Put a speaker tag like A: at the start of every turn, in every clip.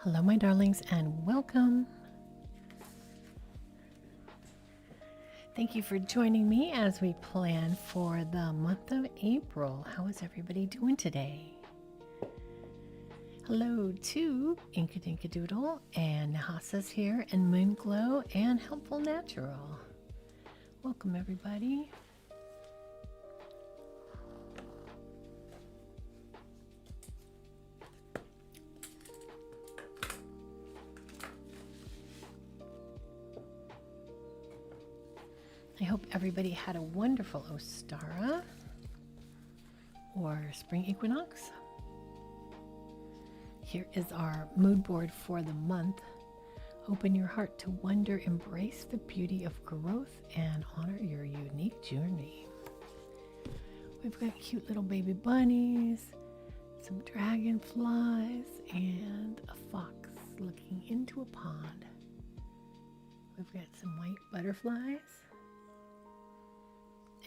A: Hello, my darlings, and welcome. Thank you for joining me as we plan for the month of April. How is everybody doing today? Hello to Inkadinkadoodle and Nahasa's here, and Moonglow and Helpful Natural. Welcome, everybody. I hope everybody had a wonderful Ostara or spring equinox. Here is our mood board for the month. Open your heart to wonder, embrace the beauty of growth, and honor your unique journey. We've got cute little baby bunnies, some dragonflies, and a fox looking into a pond. We've got some white butterflies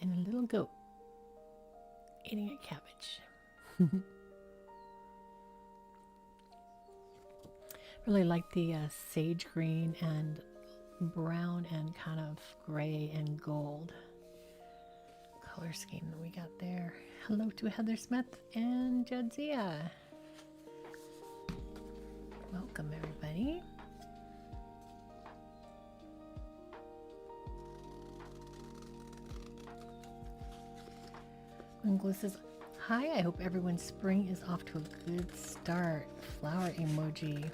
A: and a little goat eating a cabbage. Really like the sage green and brown and kind of gray and gold color scheme that we got there. Hello to Heather Smith and Jadzia. Welcome, everybody. Anglo says, hi, I hope everyone's spring is off to a good start. Flower emoji.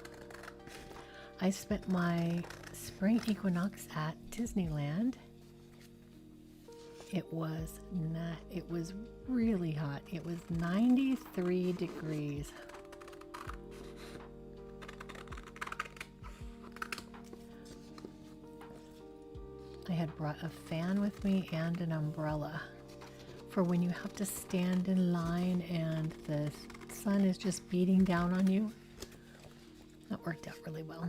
A: I spent my spring equinox at Disneyland. It was really hot. It was 93 degrees. I had brought a fan with me and an umbrella for when you have to stand in line and the sun is just beating down on you. That worked out really well.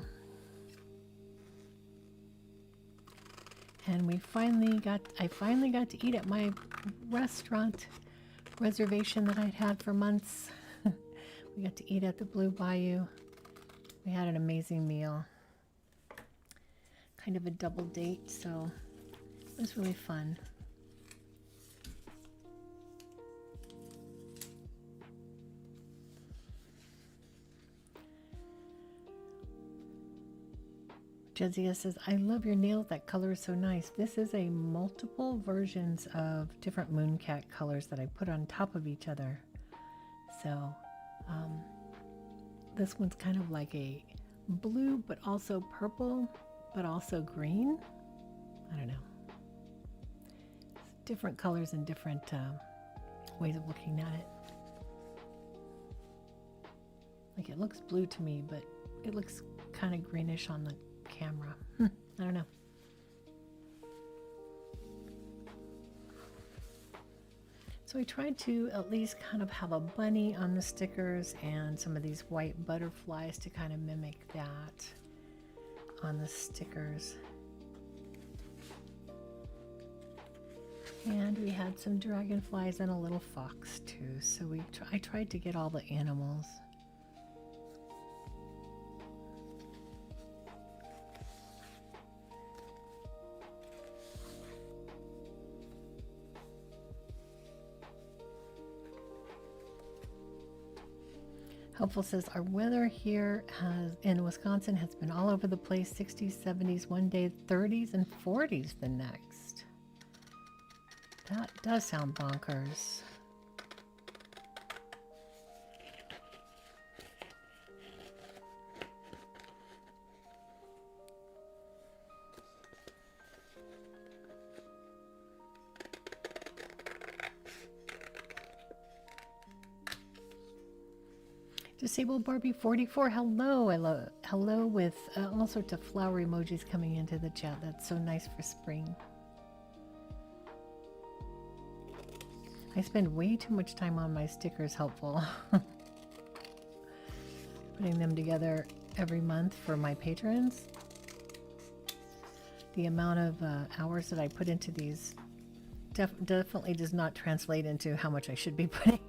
A: And I finally got to eat at my restaurant reservation that I'd had for months. We got to eat at the Blue Bayou. We had an amazing meal. Kind of a double date, so it was really fun. Jadzia says, I love your nails. That color is so nice. This is a multiple versions of different mooncat colors that I put on top of each other. So this one's kind of like a blue, but also purple, but also green. I don't know. It's different colors and different ways of looking at it. Like it looks blue to me, but it looks kind of greenish on the camera. I don't know. So I tried to at least kind of have a bunny on the stickers and some of these white butterflies to kind of mimic that on the stickers. And we had some dragonflies and a little fox too. So I tried to get all the animals. Helpful says, our weather here in Wisconsin has been all over the place. 60s, 70s one day, 30s and 40s the next. That does sound bonkers. Disabled Barbie 44, hello. Hello with all sorts of flower emojis coming into the chat. That's so nice for spring. I spend way too much time on my stickers, Helpful. Putting them together every month for my patrons. The amount of hours that I put into these definitely does not translate into how much I should be putting.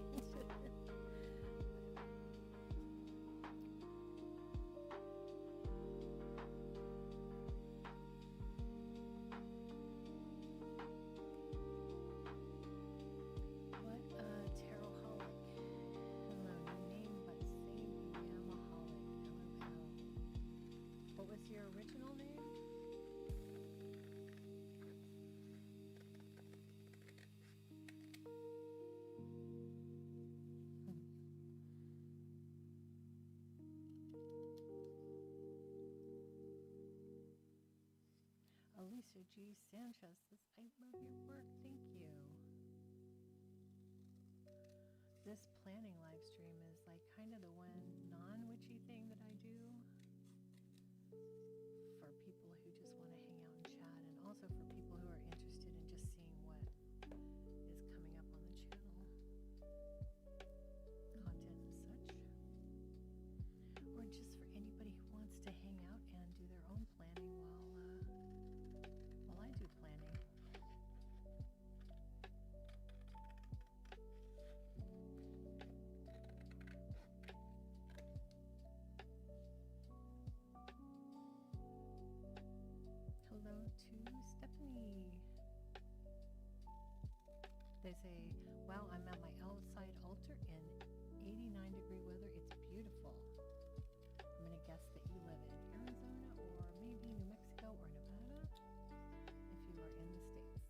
A: Alicia G. Sanchez says, I love your work. Thank you. This planning live stream is like kind of the one non-witchy thing that I do for people who just want to hang out and chat, and also for people who are interested in just seeing what is coming up on the channel, content and such, or just for anybody who wants to hang out and do their own planning while I do planning. They say, wow, I'm at my outside altar in 89-degree weather. It's beautiful. I'm going to guess that you live in Arizona or maybe New Mexico or Nevada if you are in the States.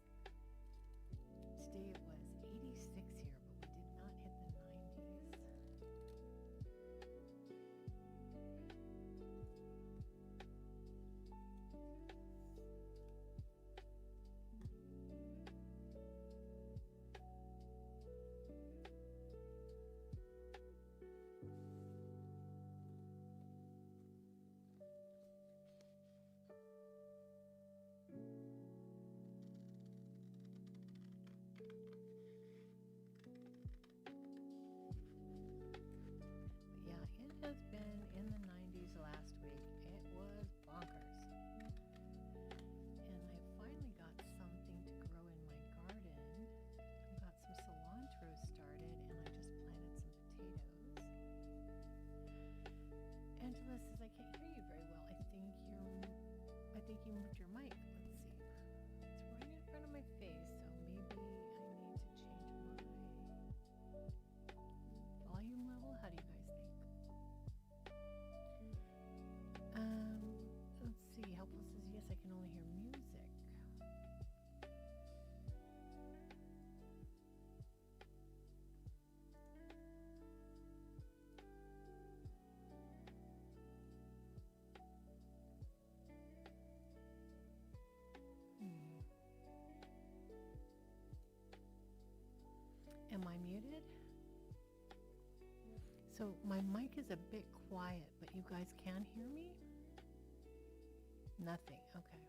A: Today it was 86 here, but we did not hit the 90s. Has been in the 90s last week. It was bonkers. And I finally got something to grow in my garden. I got some cilantro started and I just planted some potatoes. Angela says, I can't hear you very well. I think you moved your mic. Let's see. It's right in front of my face, so maybe I need to change my volume level. How do you guys think? Let's see. Helpful says, yes, I can only hear music. Am I muted? So my mic is a bit quiet, but you guys can hear me? Nothing. Okay.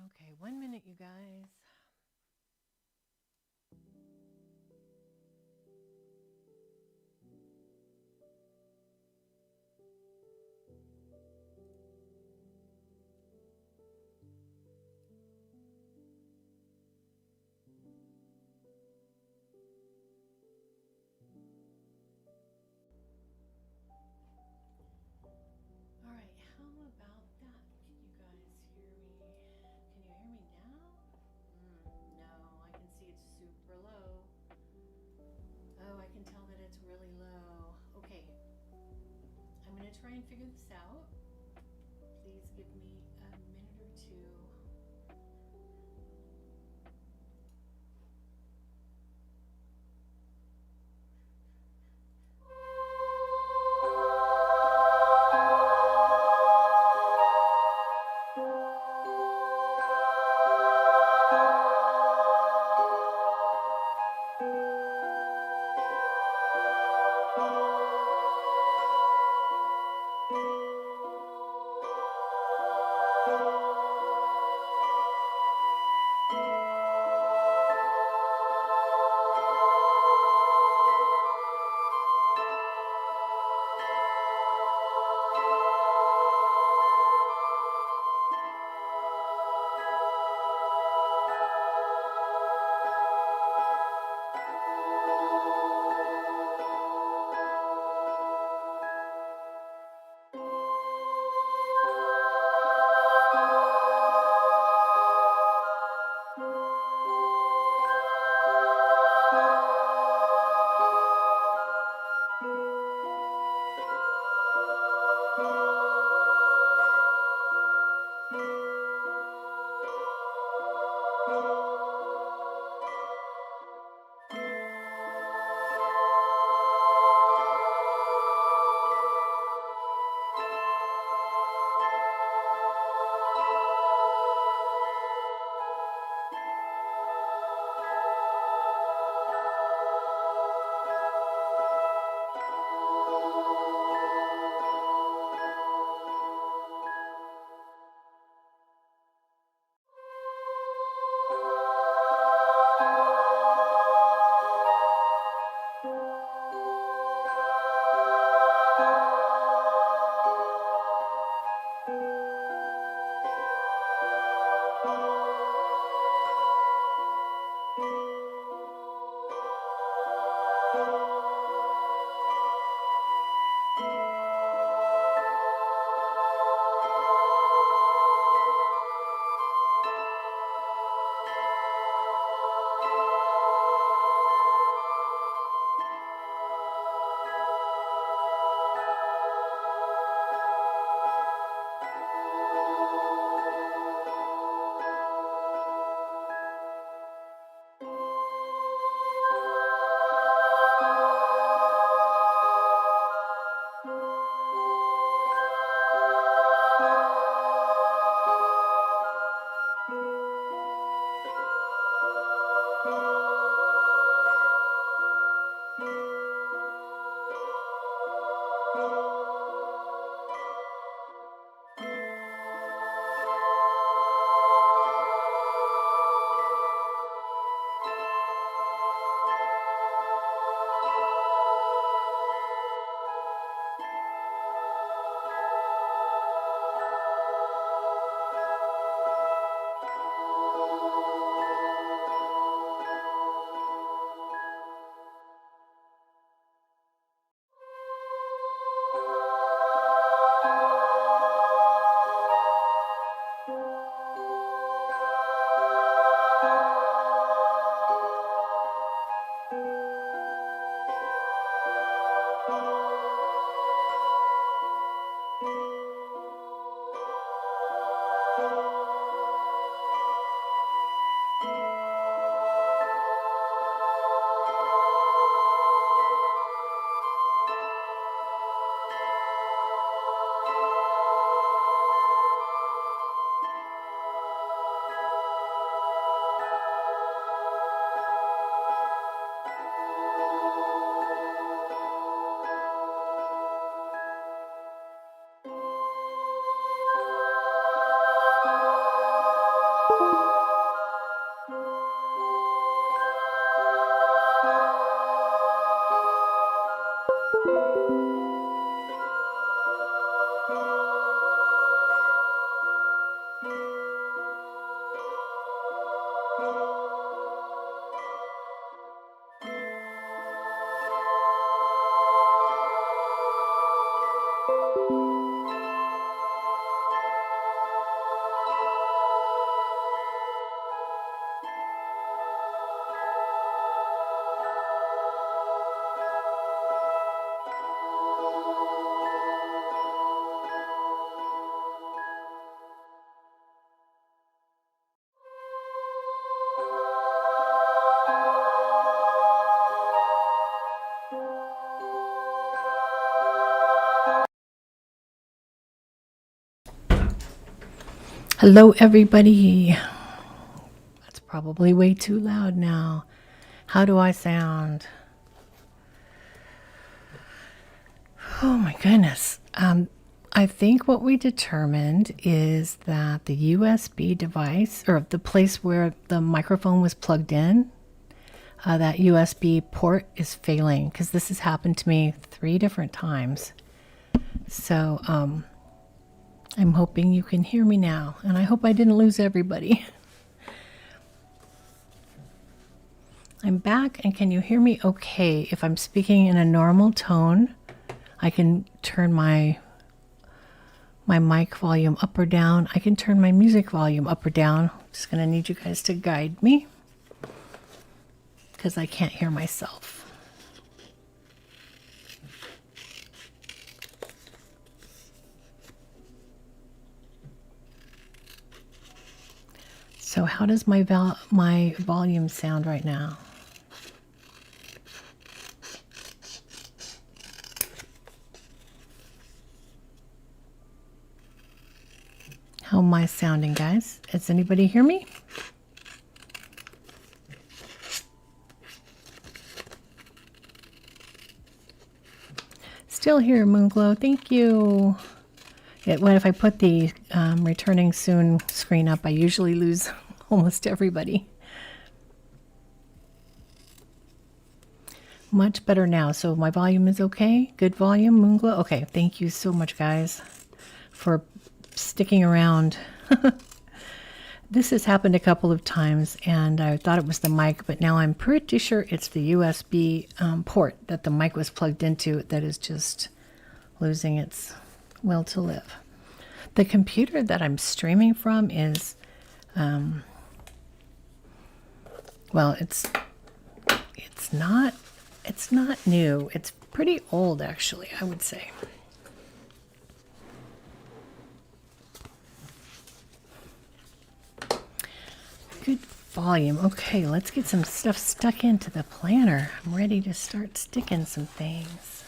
A: Okay, 1 minute, you guys. All right, how about that? Can you guys hear me? Can you hear me now? No, I can see it's super low. Oh, I can tell that it's really low. Okay, I'm going to try and figure this out. Please give me a minute or two. Hello, everybody. That's probably way too loud now. How do I sound? Oh my goodness. I think what we determined is that the USB device, or the place where the microphone was plugged in, that USB port is failing, because this has happened to me 3 different times. So I'm hoping you can hear me now, and I hope I didn't lose everybody. I'm back, and can you hear me okay? If I'm speaking in a normal tone, I can turn my mic volume up or down. I can turn my music volume up or down. I'm just going to need you guys to guide me because I can't hear myself. So how does my volume sound right now? How am I sounding, guys? Does anybody hear me? Still here, Moonglow. Thank you. What if I put the returning soon screen up? I usually lose almost everybody. Much better now. So my volume is okay. Good volume, Moonglow. Okay, thank you so much, guys, for sticking around. This has happened a couple of times, and I thought it was the mic, but now I'm pretty sure it's the USB port that the mic was plugged into that is just losing its will to live. The computer that I'm streaming from is, well, it's not new. It's pretty old, actually, I would say. Good volume. Okay, let's get some stuff stuck into the planner. I'm ready to start sticking some things.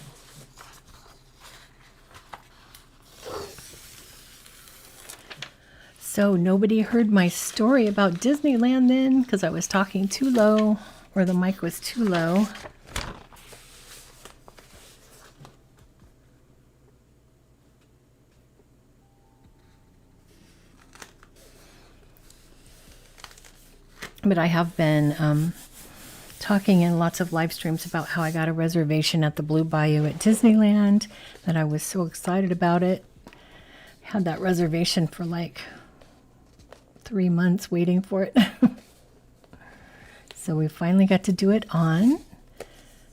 A: So nobody heard my story about Disneyland then, because I was talking too low, or the mic was too low. But I have been talking in lots of live streams about how I got a reservation at the Blue Bayou at Disneyland, that I was so excited about it. Had that reservation for like 3 months waiting for it. So we finally got to do it on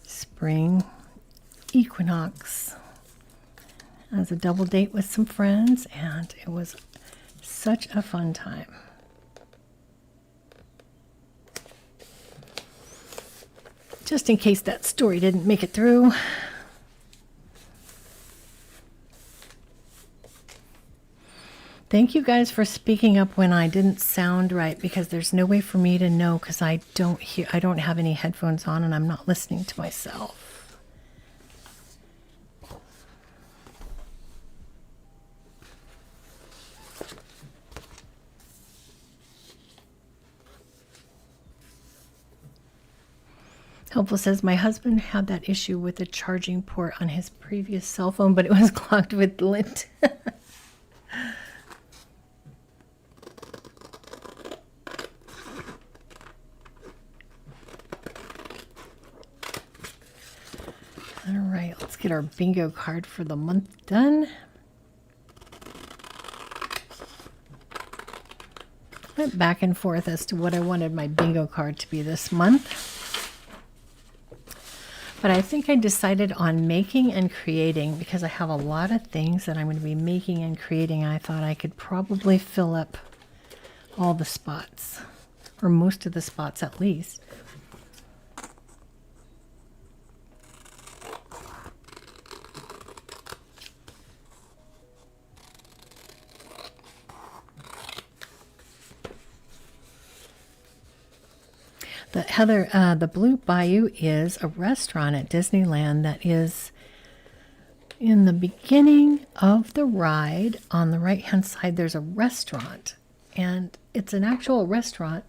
A: spring equinox as a double date with some friends, and it was such a fun time. Just in case that story didn't make it through. Thank you guys for speaking up when I didn't sound right, because there's no way for me to know, because I don't have any headphones on and I'm not listening to myself. Helpful says, my husband had that issue with the charging port on his previous cell phone, but it was clogged with lint. All right, let's get our bingo card for the month done. went back and forth as to what I wanted my bingo card to be this month. But I think I decided on making and creating because I have a lot of things that I'm going to be making and creating. I thought I could probably fill up all the spots, or most of the spots at least. Heather, the Blue Bayou is a restaurant at Disneyland that is in the beginning of the ride. On the right-hand side, there's a restaurant, and it's an actual restaurant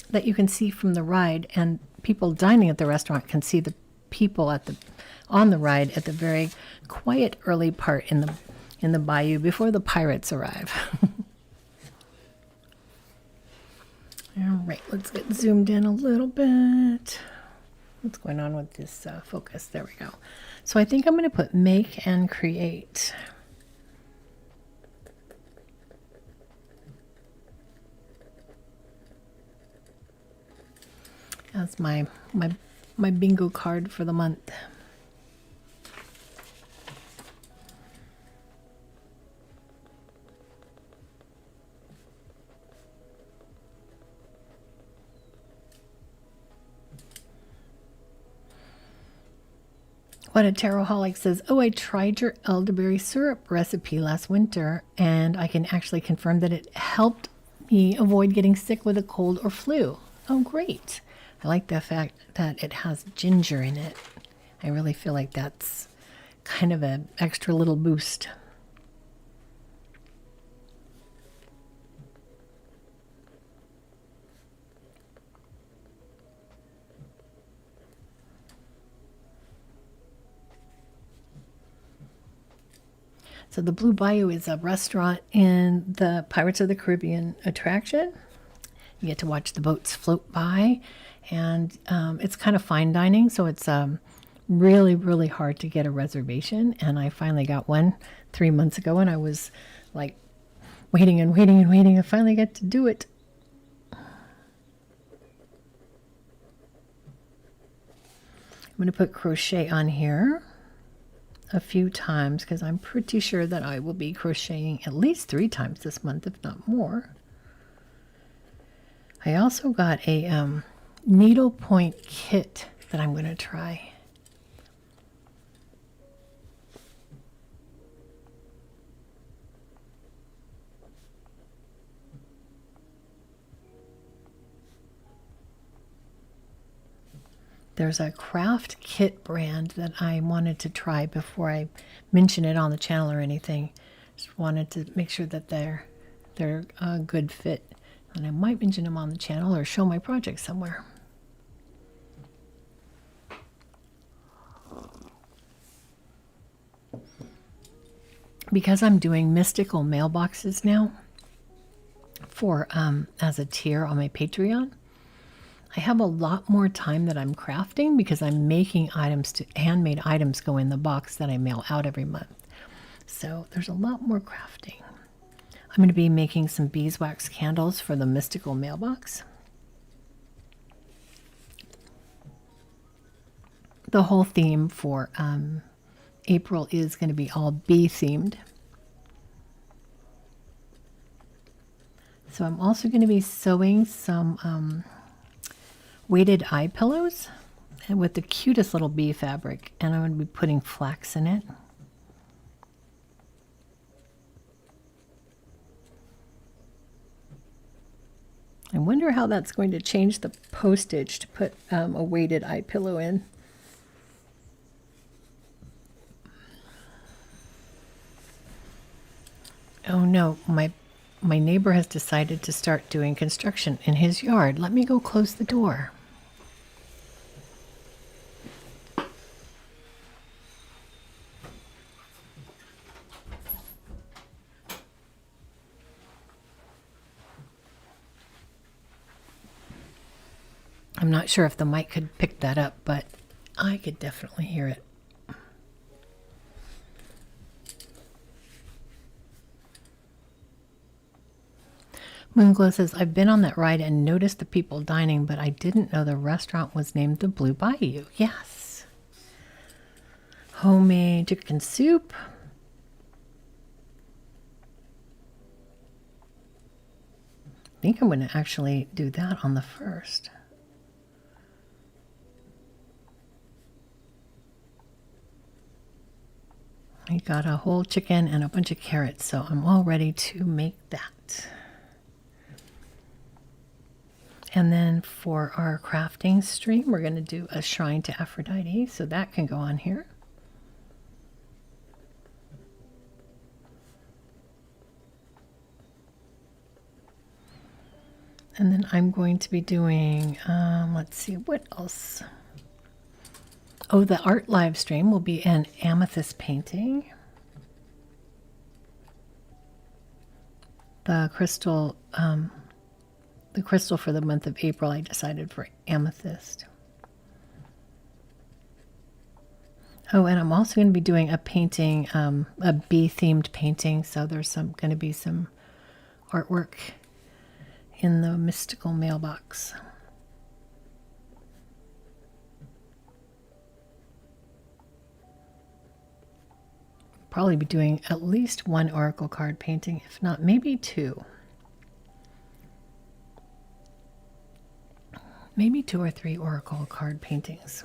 A: that you can see from the ride, and people dining at the restaurant can see the people on the ride at the very quiet early part in the bayou before the pirates arrive. All right, let's get zoomed in a little bit. What's going on with this focus? There we go. So I think I'm going to put make and create. That's my bingo card for the month. What a Tarotaholic says, oh, I tried your elderberry syrup recipe last winter, and I can actually confirm that it helped me avoid getting sick with a cold or flu. Oh, great. I like the fact that it has ginger in it. I really feel like that's kind of an extra little boost. So the Blue Bayou is a restaurant in the Pirates of the Caribbean attraction. You get to watch the boats float by, and it's kind of fine dining, so it's really, really hard to get a reservation. And I finally got one 3 months ago, and I was like waiting and waiting and waiting. I finally got to do it. I'm going to put crochet on here a few times because I'm pretty sure that I will be crocheting at least 3 times this month, if not more. I also got a needlepoint kit that I'm going to try. There's a craft kit brand that I wanted to try before I mention it on the channel or anything. Just wanted to make sure that they're a good fit. And I might mention them on the channel or show my project somewhere. Because I'm doing mystical mailboxes now for as a tier on my Patreon, I have a lot more time that I'm crafting because I'm making items to handmade items go in the box that I mail out every month. So there's a lot more crafting. I'm going to be making some beeswax candles for the mystical mailbox. The whole theme for April is going to be all bee themed. So I'm also going to be sewing some weighted eye pillows and with the cutest little bee fabric, and I'm going to be putting flax in it. I wonder how that's going to change the postage to put a weighted eye pillow in. Oh no, my neighbor has decided to start doing construction in his yard. Let me go close the door. I'm not sure if the mic could pick that up, but I could definitely hear it. Moonglow says, I've been on that ride and noticed the people dining, but I didn't know the restaurant was named the Blue Bayou. Yes. Homemade chicken soup. I think I'm going to actually do that on the first. I got a whole chicken and a bunch of carrots, so I'm all ready to make that. And then for our crafting stream, we're going to do a shrine to Aphrodite, so that can go on here. And then I'm going to be doing, let's see, what else? Oh, the art live stream will be an amethyst painting. The crystal for the month of April, I decided for amethyst. Oh, and I'm also going to be doing a painting, a bee-themed painting. So there's going to be some artwork in the mystical mailbox. Probably be doing at least one oracle card painting, if not maybe two. Maybe 2 or 3 oracle card paintings.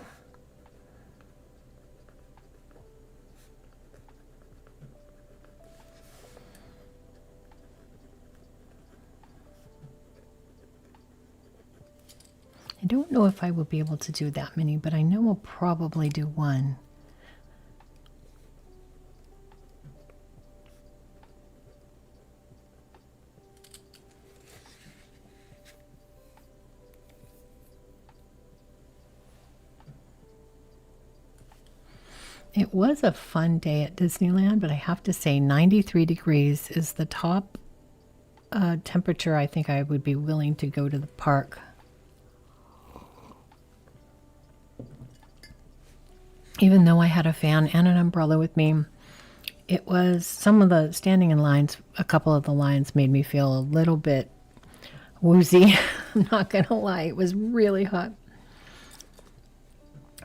A: I don't know if I will be able to do that many, but I know we'll probably do one. It was a fun day at Disneyland, but I have to say 93 degrees is the top temperature I think I would be willing to go to the park. Even though I had a fan and an umbrella with me, it was some of the standing in lines, a couple of the lines made me feel a little bit woozy. I'm not going to lie, it was really hot.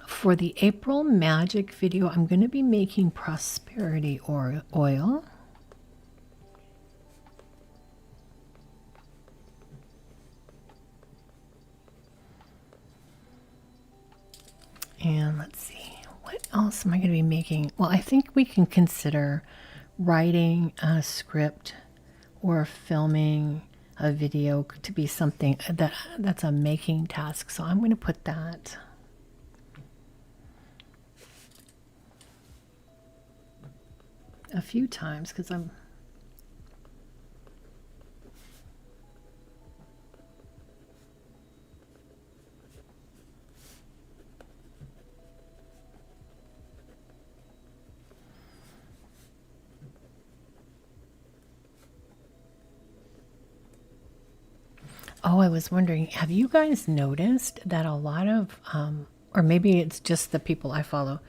A: For the April Magic video, I'm going to be making prosperity oil. And let's see, what else am I going to be making? Well, I think we can consider writing a script or filming a video to be something that's a making task. So I'm going to put that. A few times because I'm Oh, I was wondering, have you guys noticed that a lot of or maybe it's just the people I follow,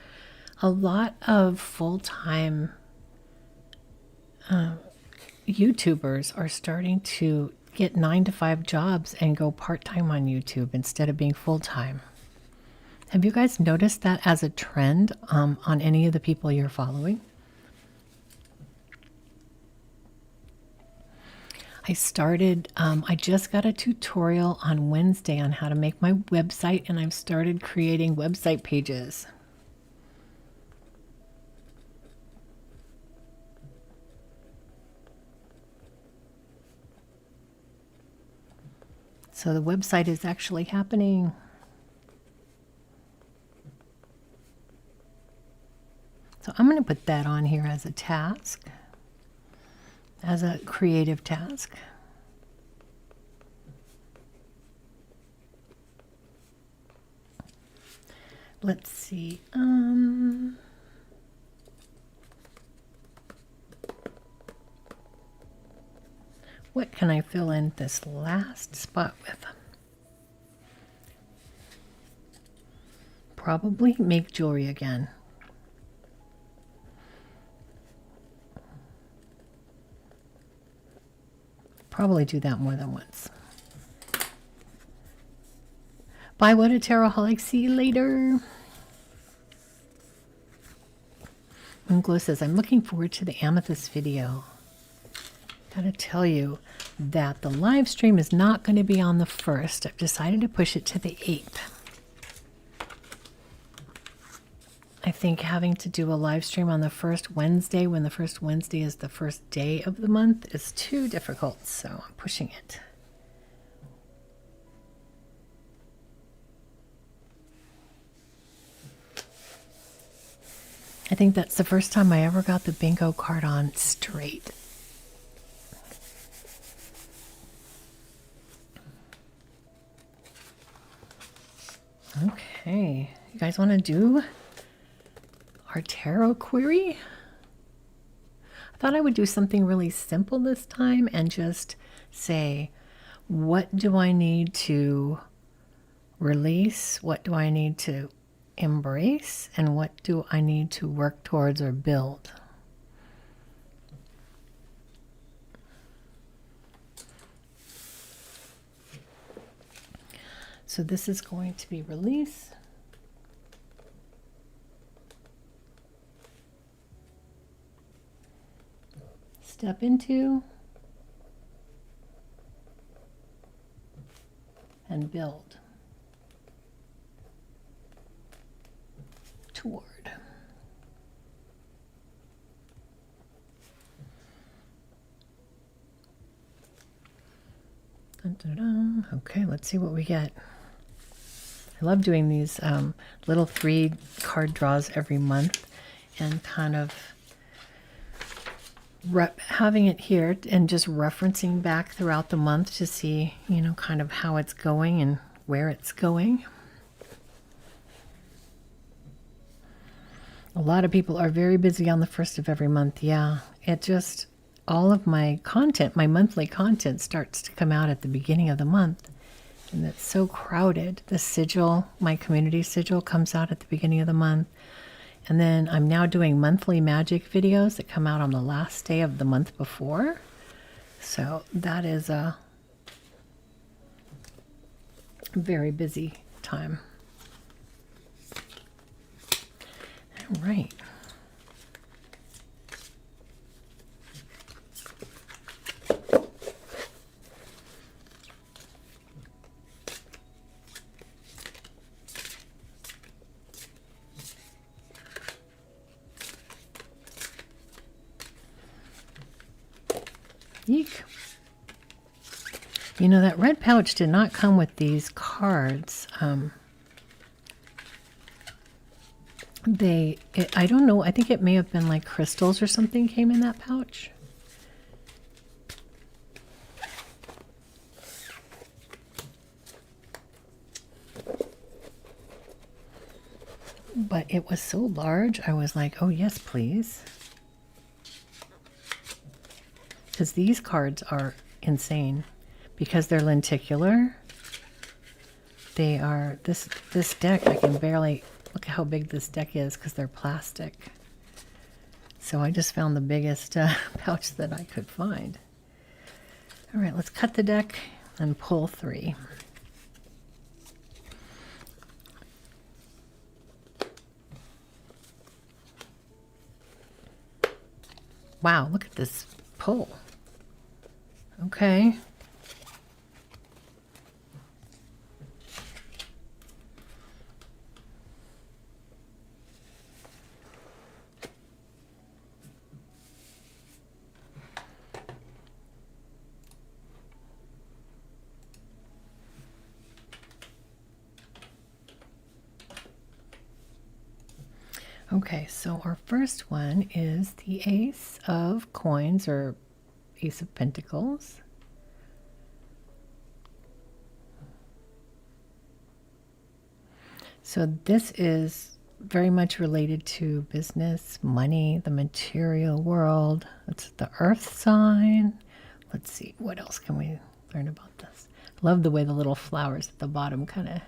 A: a lot of full-time YouTubers are starting to get 9-to-5 jobs and go part-time on YouTube instead of being full-time. Have you guys noticed that as a trend on any of the people you're following? I just got a tutorial on Wednesday on how to make my website, and I've started creating website pages. So the website is actually happening. So I'm going to put that on here as a task, as a creative task. Let's see. What can I fill in this last spot with? Probably make jewelry again. probably do that more than once. Bye, what a tarotaholic. See you later. Moonglow says, I'm looking forward to the amethyst video. Gotta tell you that the live stream is not going to be on the 1st. I've decided to push it to the 8th. I think having to do a live stream on the first Wednesday, when the first Wednesday is the first day of the month, is too difficult, so I'm pushing it. I think that's the first time I ever got the bingo card on straight. Okay, you guys want to do our tarot query? I thought I would do something really simple this time and just say, what do I need to release? What do I need to embrace? And what do I need to work towards or build? So this is going to be release. Step into. And build. Toward. Dun, dun, dun. Okay, let's see what we get. I love doing these little 3 card draws every month and kind of having it here and just referencing back throughout the month to see, you know, kind of how it's going and where it's going. A lot of people are very busy on the 1st of every month. Yeah, it just, all of my content, my monthly content starts to come out at the beginning of the month. And it's so crowded. The sigil, my community sigil, comes out at the beginning of the month. And then I'm now doing monthly magic videos that come out on the last day of the month before. So that is a very busy time. All right. Eek. You know, that red pouch did not come with these cards. I don't know, I think it may have been like crystals or something came in that pouch. But it was so large, I was like, oh yes, please. Because these cards are insane. Because they're lenticular, they are, this deck, I can barely, look at how big this deck is because they're plastic. So I just found the biggest pouch that I could find. All right, let's cut the deck and pull 3. Wow, look at this pull. Okay. Okay, so our first one is the Ace of Coins or Ace of Pentacles. So this is very much related to business, money, the material world. It's the Earth sign. Let's see, what else can we learn about this? I love the way the little flowers at the bottom kind of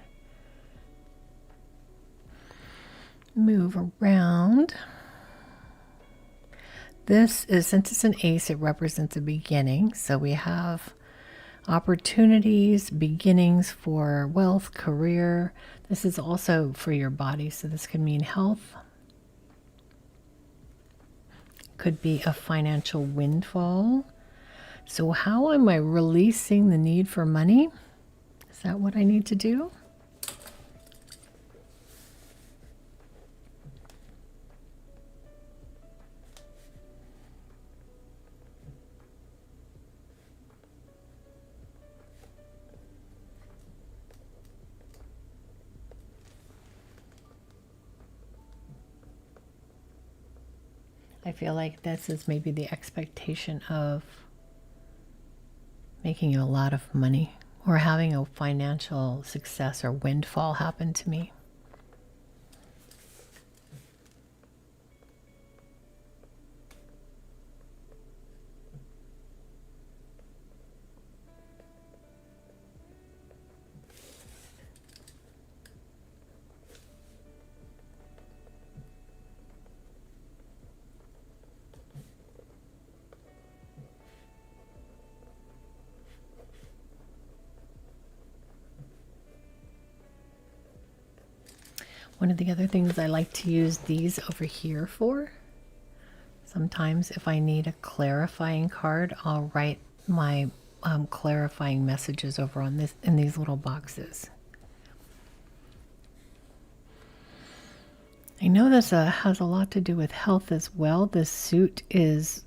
A: move around. This is, since it's an ace, it represents a beginning. So we have opportunities, beginnings for wealth, career. This is also for your body, so this could mean health. Could be a financial windfall. So how am I releasing the need for money? Is that what I need to do? I feel like this is maybe the expectation of making a lot of money or having a financial success or windfall happen to me. One of the other things I like to use these over here for, sometimes if I need a clarifying card, I'll write my clarifying messages over on this in these little boxes. I know this has a lot to do with health as well. This suit is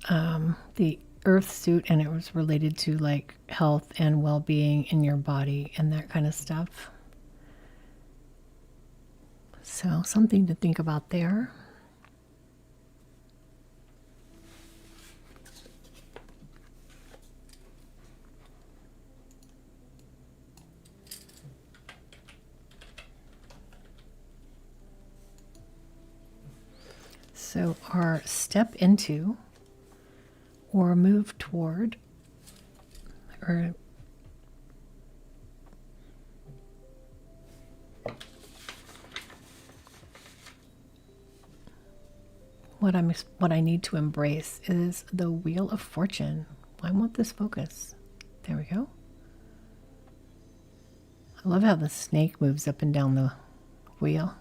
A: the earth suit, and it was related to like health and well-being in your body and that kind of stuff. So something to think about there. So our step into or move toward or what I need to embrace is the Wheel of Fortune. I want this focus. There we go. I love how the snake moves up and down the wheel.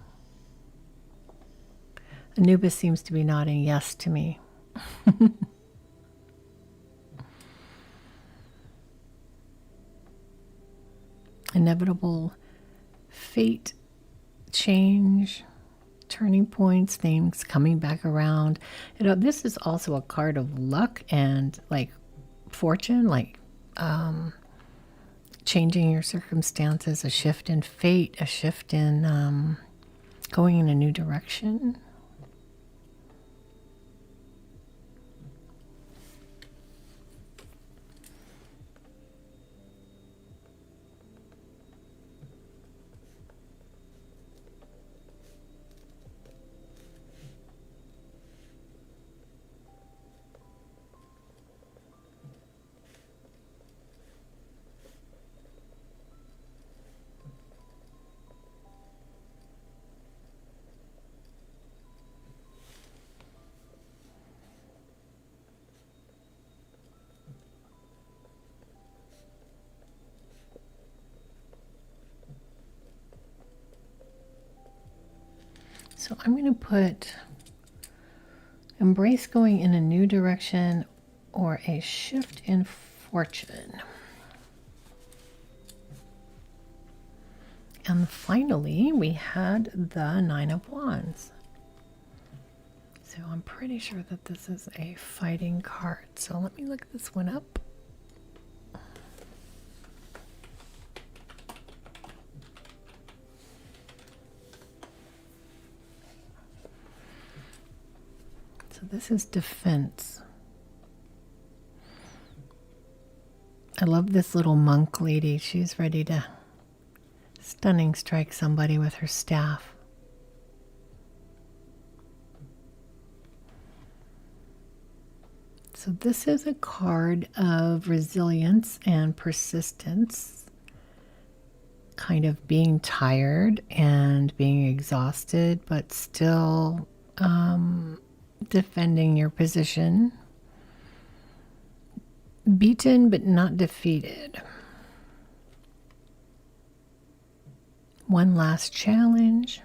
A: Anubis seems to be nodding yes to me. Inevitable fate, change, turning points, things coming back around. You know, this is also a card of luck and like fortune, like changing your circumstances, a shift in fate, a shift in going in a new direction. So I'm going to put embrace going in a new direction or a shift in fortune. And finally, we had the Nine of Wands. So I'm pretty sure that this is a fighting card. So let me look this one up. So this is defense. I love this little monk lady. She's ready to stunning strike somebody with her staff. So this is a card of resilience and persistence, kind of being tired and being exhausted, but still defending your position. Beaten but not defeated. One last challenge.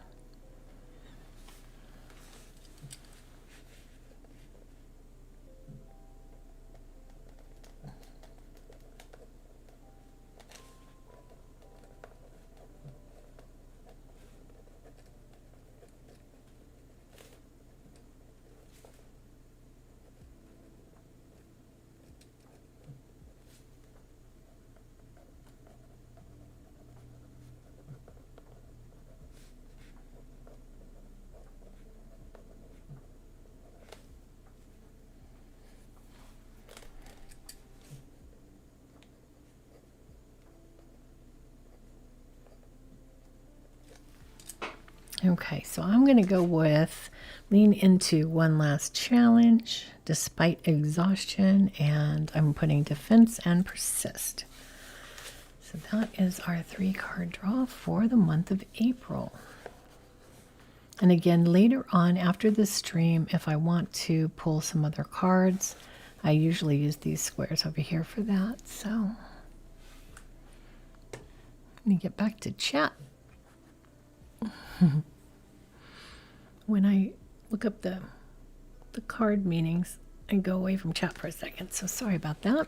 A: Okay, so I'm going to go with lean into one last challenge despite exhaustion, and I'm putting defense and persist. So that is our 3-card draw for the month of April. And again, later on after this stream, if I want to pull some other cards, I usually use these squares over here for that. So let me get back to chat. When I look up the card meanings, I go away from chat for a second, so sorry about that.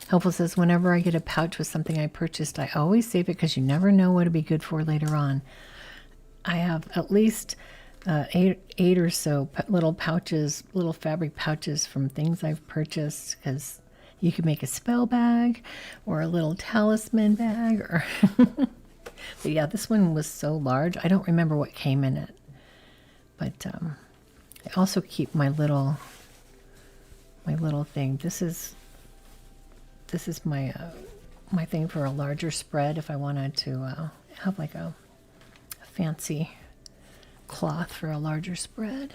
A: Helpful says, whenever I get a pouch with something I purchased, I always save it because you never know what it'll be good for later on. I have at least eight or so little pouches, little fabric pouches from things I've purchased, because you can make a spell bag or a little talisman bag. Or but yeah, this one was so large. I don't remember what came in it. But I also keep my little thing. This is my my thing for a larger spread if I wanted to have like a fancy cloth for a larger spread.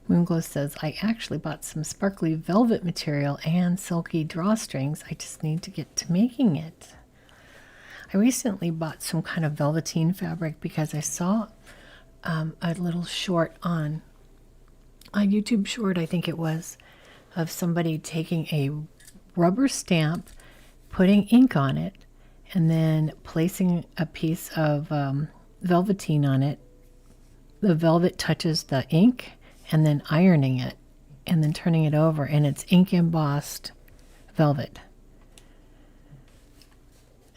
A: Moonglow says, I actually bought some sparkly velvet material and silky drawstrings. I just need to get to making it. I recently bought some kind of velveteen fabric because I saw a little short on a YouTube short, I think it was, of somebody taking a rubber stamp, putting ink on it, and then placing a piece of velveteen on it. The velvet touches the ink, and then ironing it, and then turning it over, and it's ink embossed velvet.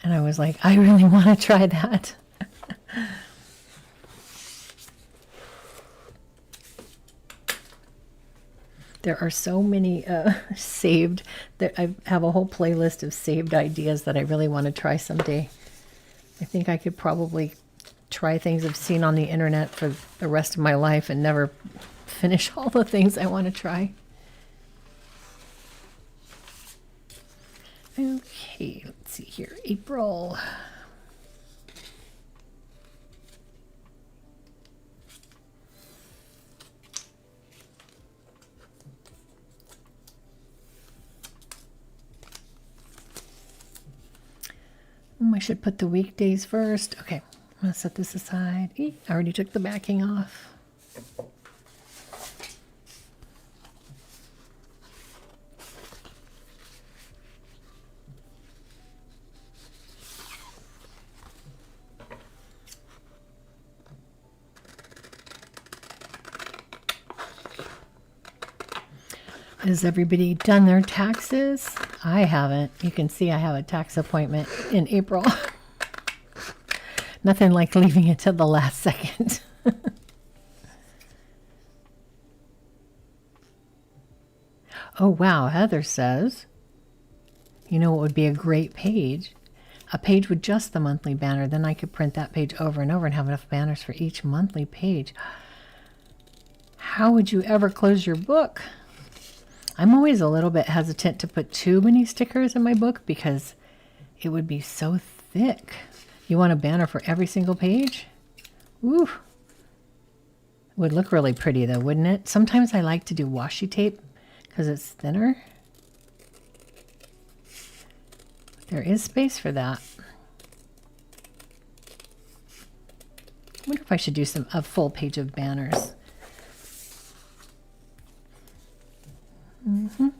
A: And I was like, I really want to try that. There are so many saved, I have a whole playlist of saved ideas that I really want to try someday. I think I could probably try things I've seen on the internet for the rest of my life and never finish all the things I want to try. Okay, let's see here. April. I should put the weekdays first. Okay, I'm going to set this aside. I already took the backing off. Has everybody done their taxes? I haven't. You can see I have a tax appointment in April. Nothing like leaving it to the last second. Oh, wow. Heather says, you know what would be a great page? A page with just the monthly banner. Then I could print that page over and over and have enough banners for each monthly page. How would you ever close your book? I'm always a little bit hesitant to put too many stickers in my book because it would be so thick. You want a banner for every single page? Ooh, Would look really pretty though, wouldn't it? Sometimes I like to do washi tape because it's thinner. There is space for that. I wonder if I should do a full page of banners.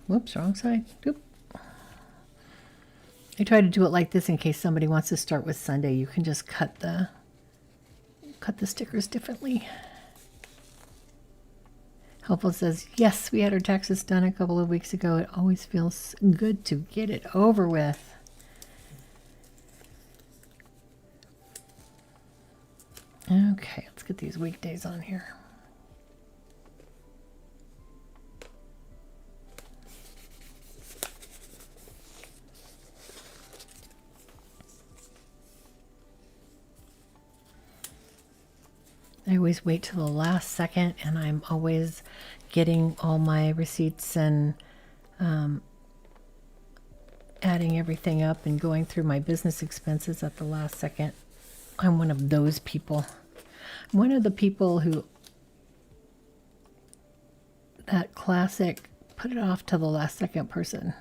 A: Whoops, wrong side. Oop. I try to do it like this in case somebody wants to start with Sunday. You can just cut the stickers differently. Helpful says, yes, we had our taxes done a couple of weeks ago. It always feels good to get it over with. Okay, let's get these weekdays on here. I always wait till the last second, and I'm always getting all my receipts and adding everything up and going through my business expenses at the last second. I'm one of those people. I'm one of the people who, that classic, put it off to the last second person,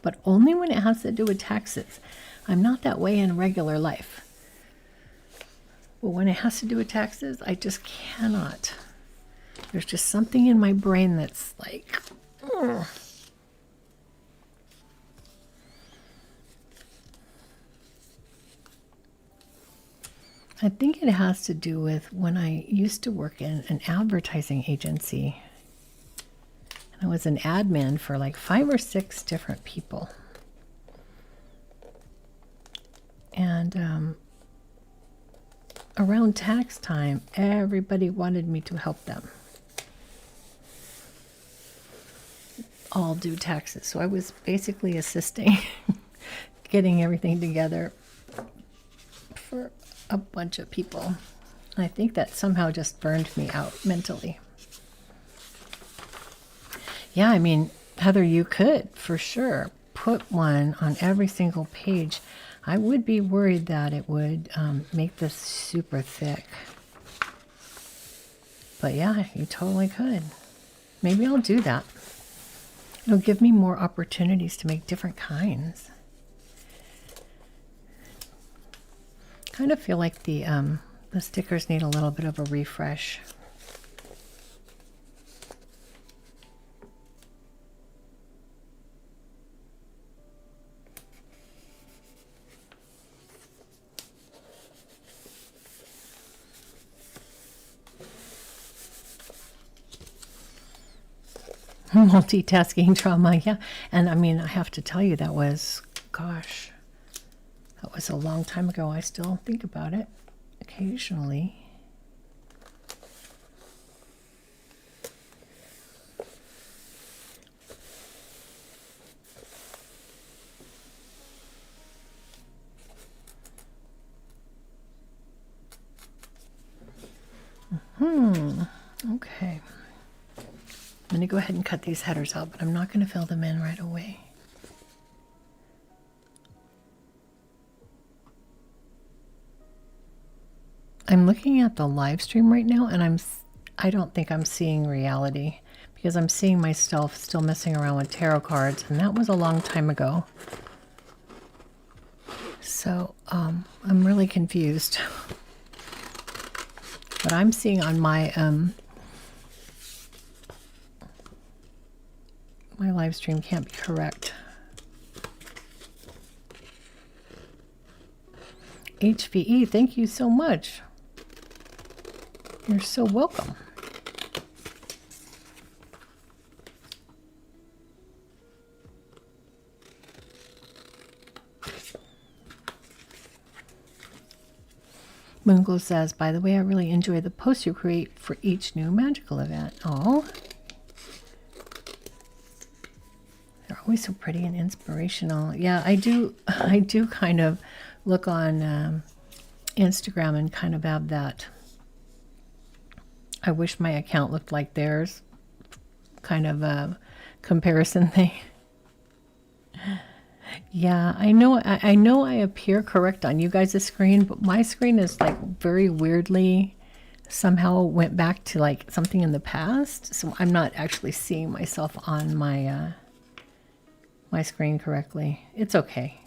A: but only when it has to do with taxes. I'm not that way in regular life. But when it has to do with taxes, I just cannot. There's just something in my brain that's like, ugh. I think it has to do with when I used to work in an advertising agency. And I was an admin for like 5 or 6 different people. And around tax time, everybody wanted me to help them all do taxes. So I was basically assisting, getting everything together for a bunch of people. I think that somehow just burned me out mentally. Yeah, I mean, Heather, you could for sure put one on every single page. I would be worried that it would make this super thick. But yeah, you totally could. Maybe I'll do that. It'll give me more opportunities to make different kinds. Kind of feel like the stickers need a little bit of a refresh. Multitasking trauma, yeah. And I mean, I have to tell you, that was, gosh, that was a long time ago. I still think about it occasionally. Okay. I'm going to go ahead and cut these headers out, but I'm not going to fill them in right away. I'm looking at the live stream right now, and I don't think I'm seeing reality, because I'm seeing myself still messing around with tarot cards, and that was a long time ago. So I'm really confused. What I'm seeing on my my live stream can't be correct. HVE, thank you so much. You're so welcome. Moonglow says, by the way, I really enjoy the posts you create for each new magical event. Oh, they're always so pretty and inspirational. Yeah, I do kind of look on Instagram and kind of have that, I wish my account looked like theirs kind of a comparison thing. Yeah, I know I appear correct on you guys' screen, but my screen is like very weirdly somehow went back to like something in the past. So I'm not actually seeing myself on my my screen correctly. It's okay.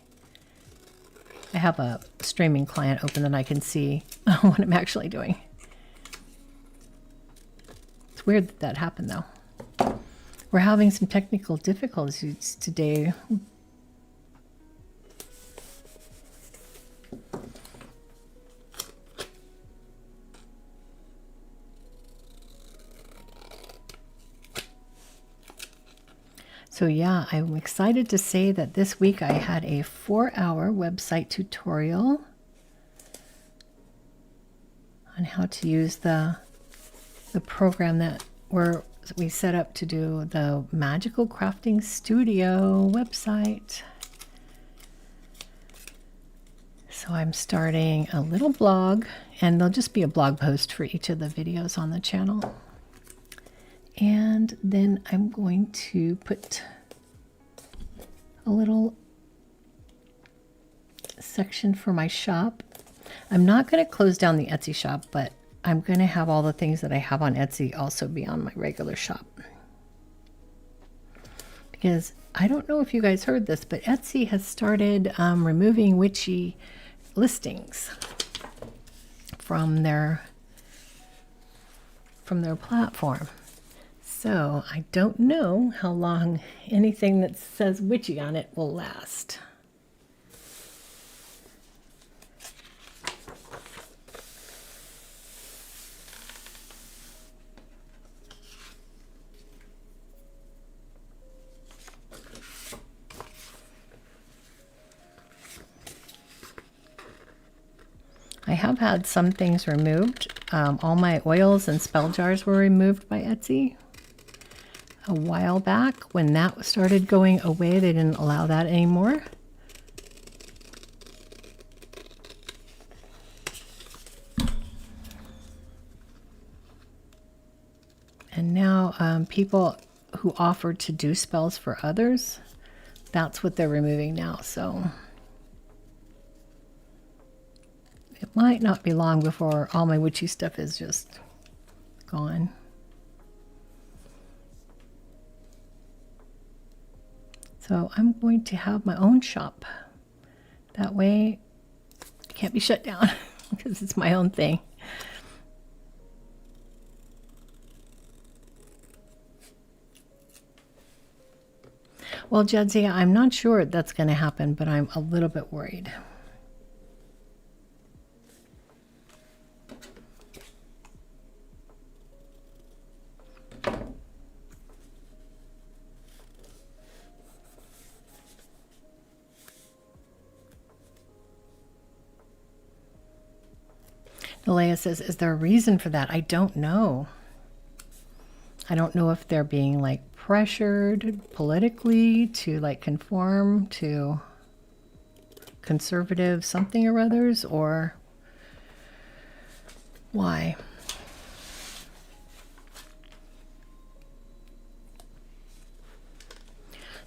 A: I have a streaming client open that I can see what I'm actually doing. It's weird that that happened though. We're having some technical difficulties today. So yeah, I'm excited to say that this week I had a 4-hour website tutorial on how to use the program that we set up to do the Magical Crafting Studio website. So I'm starting a little blog, and there'll just be a blog post for each of the videos on the channel. And then I'm going to put a little section for my shop. I'm not going to close down the Etsy shop, but I'm going to have all the things that I have on Etsy also be on my regular shop. Because I don't know if you guys heard this, but Etsy has started removing witchy listings from their platform. So I don't know how long anything that says witchy on it will last. I have had some things removed. All my oils and spell jars were removed by Etsy a while back. When that started going away, they didn't allow that anymore. And now people who offer to do spells for others, that's what they're removing now. So it might not be long before all my witchy stuff is just gone. So I'm going to have my own shop. That way it can't be shut down because it's my own thing. Well, Jadzia, I'm not sure that's going to happen, but I'm a little bit worried. Leia says, is there a reason for that? I don't know. I don't know if they're being like pressured politically to like conform to conservative something or others, or why.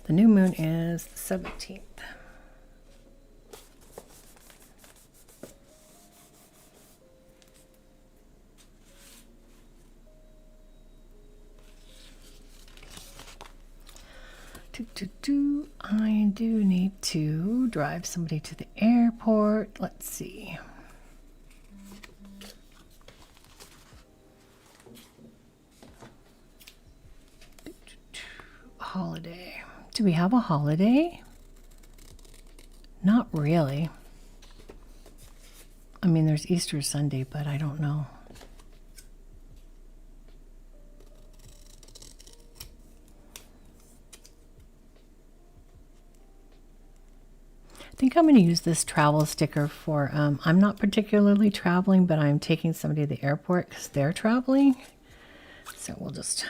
A: The new moon is the 17th. I do need to drive somebody to the airport. Let's see. Holiday. Do we have a holiday? Not really. I mean, there's Easter Sunday, but I don't know. I think I'm going to use this travel sticker for, I'm not particularly traveling, but I'm taking somebody to the airport because they're traveling. So we'll just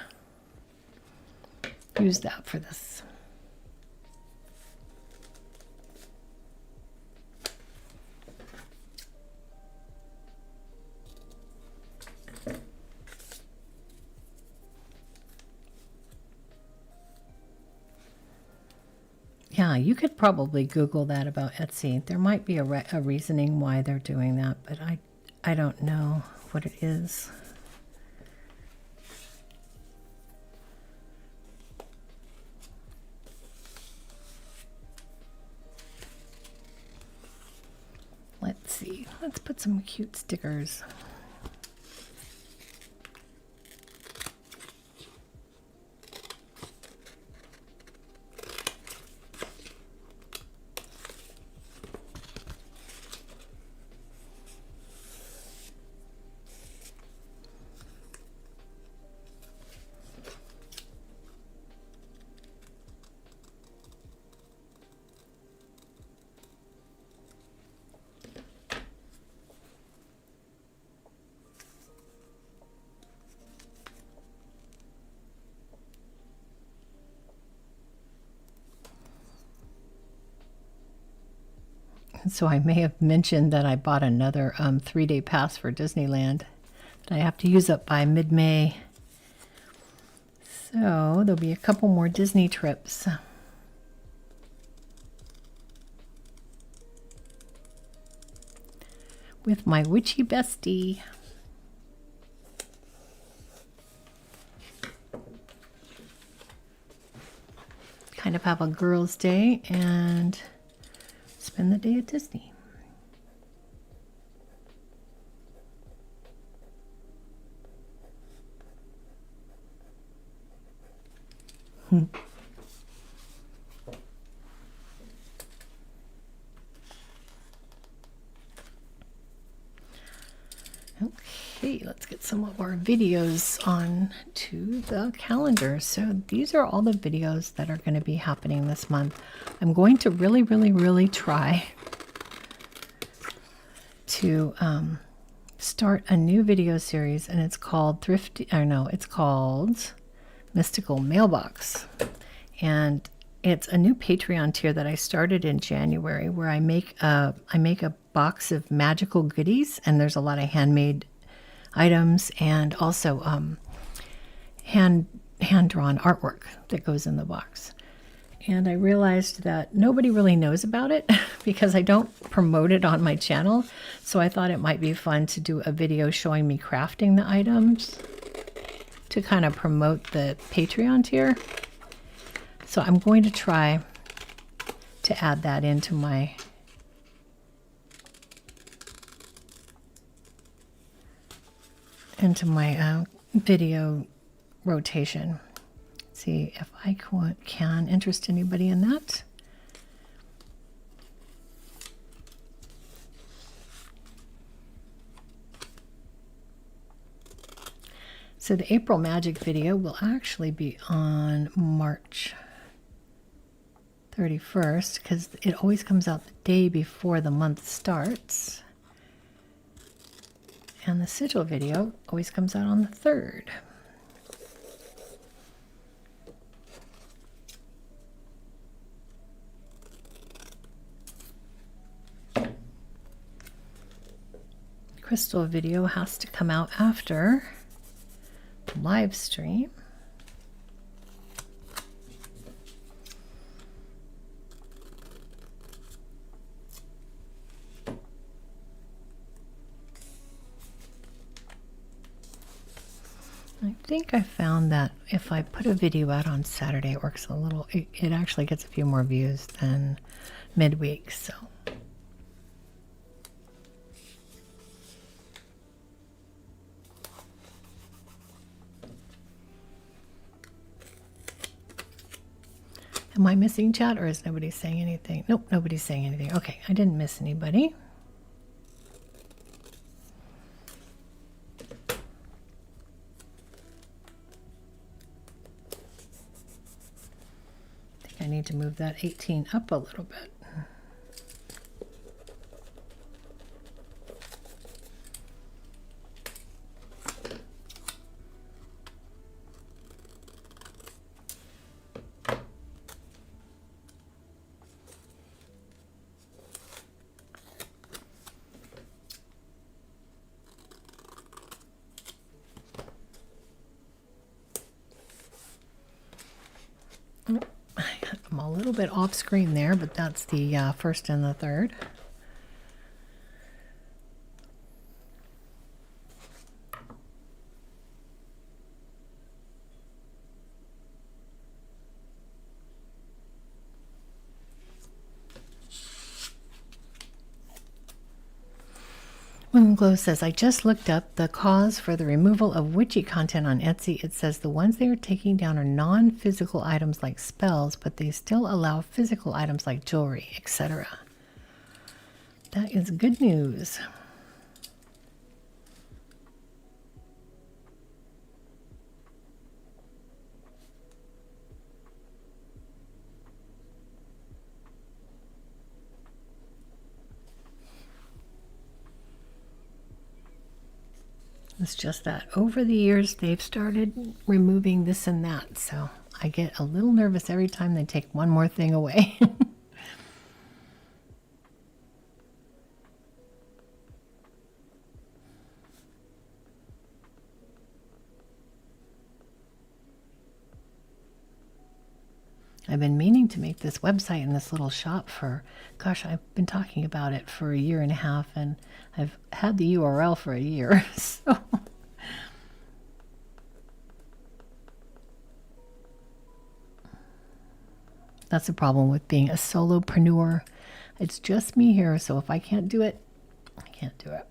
A: use that for this. Yeah, you could probably Google that about Etsy. There might be a reasoning why they're doing that, but I don't know what it is. Let's see. Let's put some cute stickers. So I may have mentioned that I bought another 3-day pass for Disneyland that I have to use up by mid-May. So there'll be a couple more Disney trips. With my witchy bestie. Kind of have a girls' day and spend the day at Disney. Okay, let's get some of our videos on to the calendar. So these are all the videos that are going to be happening this month. I'm going to really try to start a new video series, and it's called it's called Mystical Mailbox. And it's a new Patreon tier that I started in January, where I make a box of magical goodies, and there's a lot of handmade items and also hand-drawn artwork that goes in the box. And I realized that nobody really knows about it because I don't promote it on my channel. So I thought it might be fun to do a video showing me crafting the items to kind of promote the Patreon tier. So I'm going to try to add that into my video rotation. See if I can interest anybody in that. So the April Magic video will actually be on March 31st because it always comes out the day before the month starts. And the sigil video always comes out on the 3rd. Crystal video has to come out after the live stream. I think I found that if I put a video out on Saturday, it works a little, it actually gets a few more views than midweek, so. Am I missing chat, or is nobody saying anything? Nope, nobody's saying anything. Okay, I didn't miss anybody. I need to move that 18 up a little bit. I'm a little bit off screen there, but that's the 1st and the 3rd. Moonglow says, I just looked up the cause for the removal of witchy content on Etsy. It says the ones they are taking down are non-physical items like spells, but they still allow physical items like jewelry, etc. That is good news. It's just that over the years they've started removing this and that, so I get a little nervous every time they take one more thing away. I've been meaning to make this website and this little shop for, gosh, I've been talking about it for a year and a half, and I've had the URL for a year, so. That's the problem with being a solopreneur. It's just me here, so if I can't do it, I can't do it.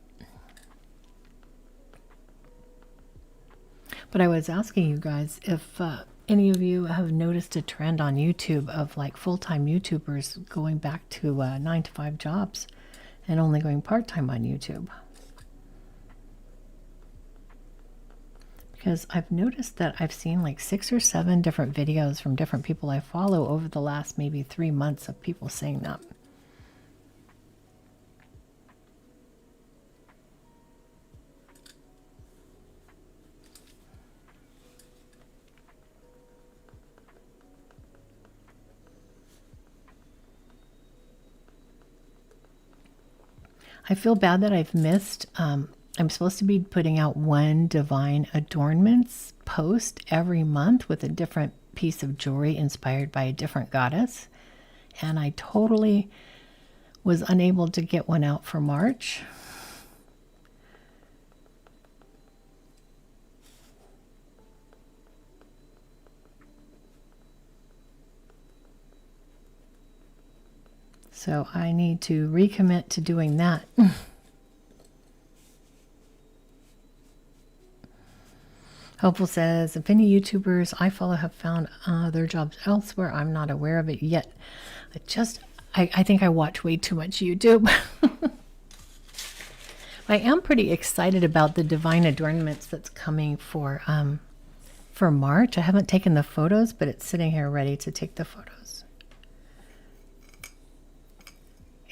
A: But I was asking you guys if any of you have noticed a trend on YouTube of like full-time YouTubers going back to 9-to-5 jobs and only going part-time on YouTube. Because I've noticed that I've seen like 6 or 7 different videos from different people I follow over the last maybe 3 months of people saying that. I feel bad that I've missed. I'm supposed to be putting out one Divine Adornments post every month with a different piece of jewelry inspired by a different goddess. And I totally was unable to get one out for March. So I need to recommit to doing that. Hopeful says, if any YouTubers I follow have found their jobs elsewhere, I'm not aware of it yet. I think I watch way too much YouTube. I am pretty excited about the Divine Adornments that's coming for March. I haven't taken the photos, but it's sitting here ready to take the photos.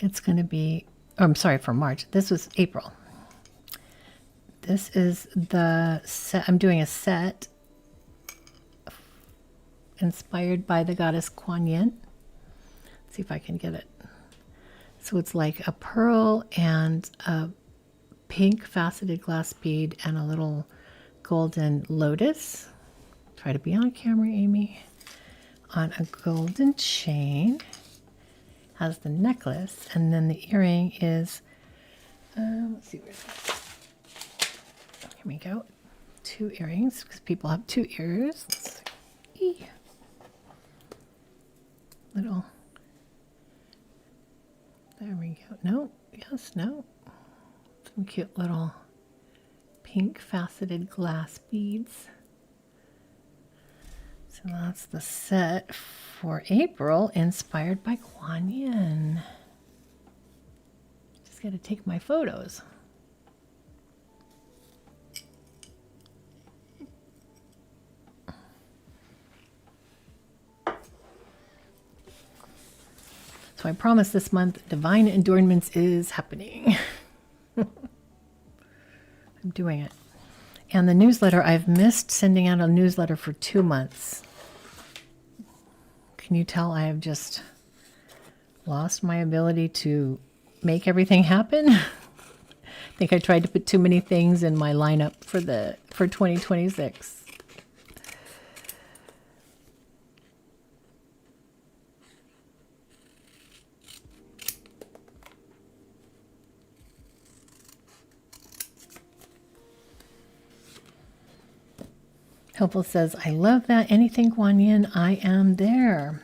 A: It's going to be, oh, I'm sorry, for March. This was April. This is the set. I'm doing a set inspired by the goddess Kuan Yin. Let's see if I can get it. So it's like a pearl and a pink faceted glass bead and a little golden lotus. Try to be on camera, Amy. On a golden chain. Has the necklace, and then the earring is, let's see, where's that? Here we go. 2 earrings, because people have 2 ears. Let's see. Little, there we go. No, yes, no. Some cute little pink faceted glass beads. So that's the set for April, inspired by Kuan Yin. Just got to take my photos. So I promise this month, Divine Adornments is happening. I'm doing it. And the newsletter, I've missed sending out a newsletter for 2 months. Can you tell I have just lost my ability to make everything happen? I think I tried to put too many things in my lineup for 2026. Hopeful says, I love that. Anything Kuan Yin, I am there.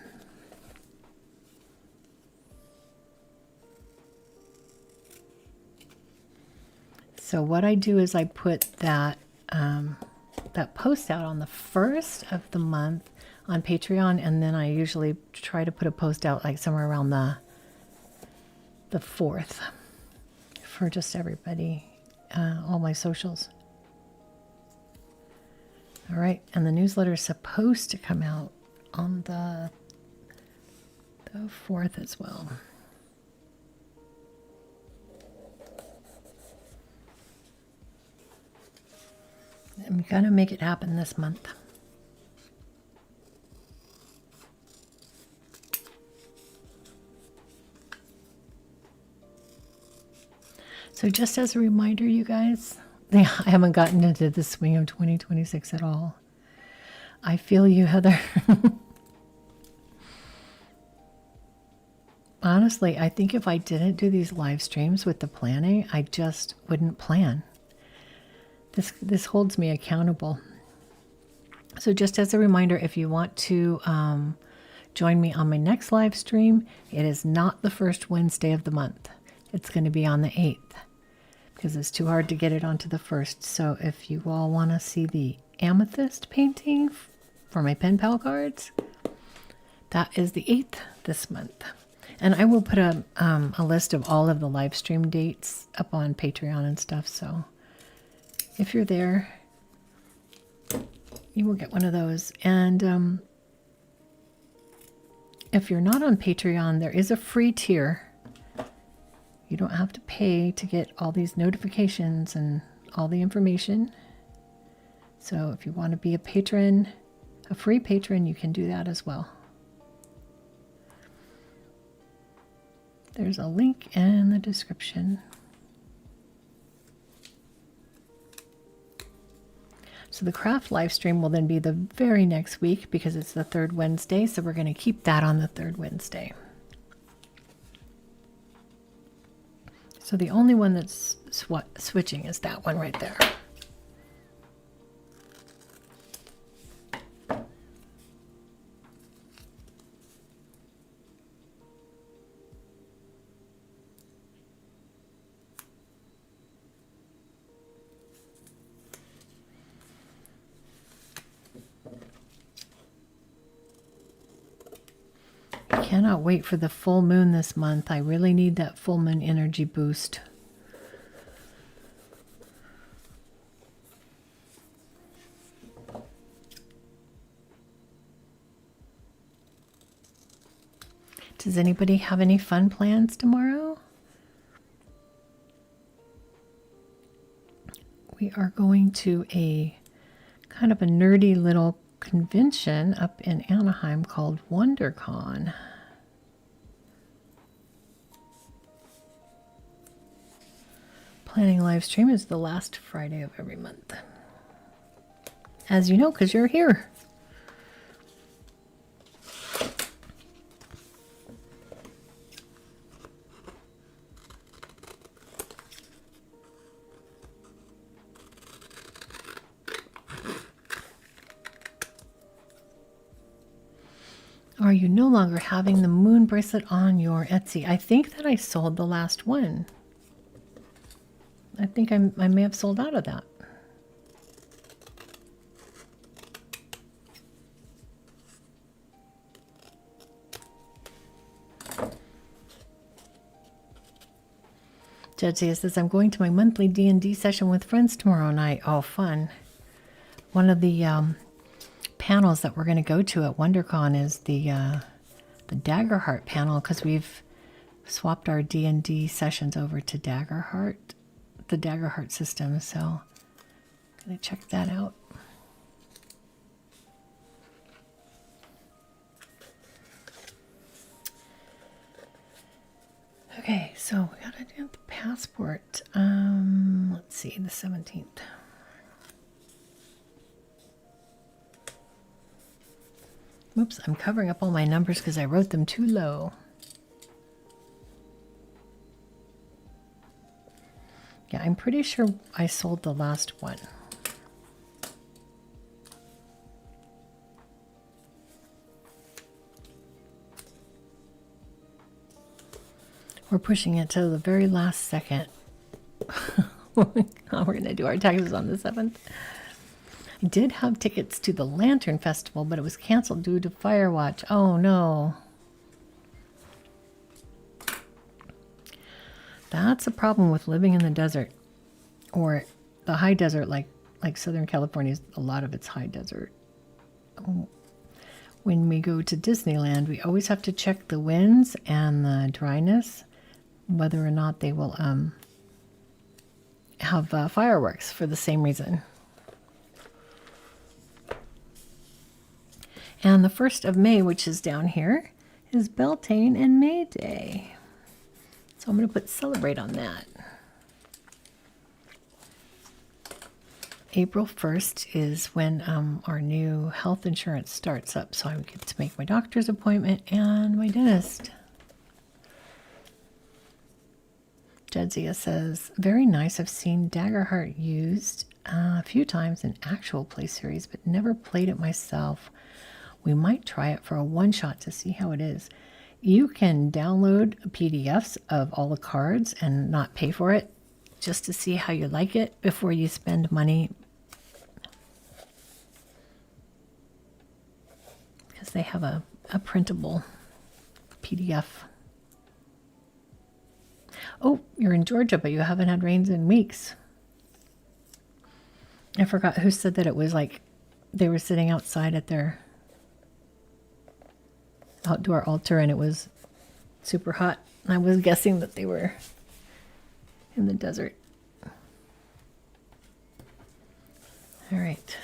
A: So what I do is I put that that post out on the 1st of the month on Patreon, and then I usually try to put a post out like somewhere around the 4th for just everybody, all my socials. All right, and the newsletter is supposed to come out on the 4th as well. I'm gonna make it happen this month. So just as a reminder, you guys, I haven't gotten into the swing of 2026 at all. I feel you, Heather. Honestly, I think if I didn't do these live streams with the planning, I just wouldn't plan. This holds me accountable. So just as a reminder, if you want to join me on my next live stream, it is not the first Wednesday of the month. It's going to be on the 8th because it's too hard to get it onto the 1st. So if you all want to see the amethyst painting for my pen pal cards, that is the 8th this month. And I will put a list of all of the live stream dates up on Patreon and stuff. So if you're there, you will get one of those. And if you're not on Patreon, there is a free tier. You don't have to pay to get all these notifications and all the information. So if you want to be a patron, a free patron, you can do that as well. There's a link in the description. So the craft live stream will then be the very next week because it's the 3rd Wednesday. So we're going to keep that on the 3rd Wednesday. So the only one that's switching is that one right there. Cannot wait for the full moon this month. I really need that full moon energy boost. Does anybody have any fun plans tomorrow? We are going to a kind of a nerdy little convention up in Anaheim called WonderCon. Planning live stream is the last Friday of every month. As you know, because you're here. Are you no longer having the moon bracelet on your Etsy? I think that I sold the last one. I think I may have sold out of that. Judge says, I'm going to my monthly D&D session with friends tomorrow night. Oh, fun. One of the panels that we're going to go to at WonderCon is the Daggerheart panel, because we've swapped our D&D sessions over to Daggerheart, the Daggerheart system. So I'm going to check that out. Okay, so we got to do the passport. Let's see, the 17th. Oops, I'm covering up all my numbers because I wrote them too low. Yeah, I'm pretty sure I sold the last one. We're pushing it to the very last second. We're going to do our taxes on the 7th. I did have tickets to the Lantern Festival, but it was canceled due to fire watch. Oh no. That's a problem with living in the desert, or the high desert, like Southern California. A lot of it's high desert. When we go to Disneyland, we always have to check the winds and the dryness, whether or not they will have fireworks for the same reason. And the 1st of May, which is down here, is Beltane and May Day. So I'm going to put celebrate on that. April 1st is when our new health insurance starts up, so I get to make my doctor's appointment and my dentist. Jedzia says, very nice. I've seen Daggerheart used a few times in actual play series, but never played it myself. We might try it for a one-shot to see how it is. You can download PDFs of all the cards and not pay for it, just to see how you like it before you spend money. Because they have a printable PDF. Oh, you're in Georgia, but you haven't had rains in weeks. I forgot who said that. It was like they were sitting outside at their outdoor altar and it was super hot. I was guessing that they were in the desert. All right.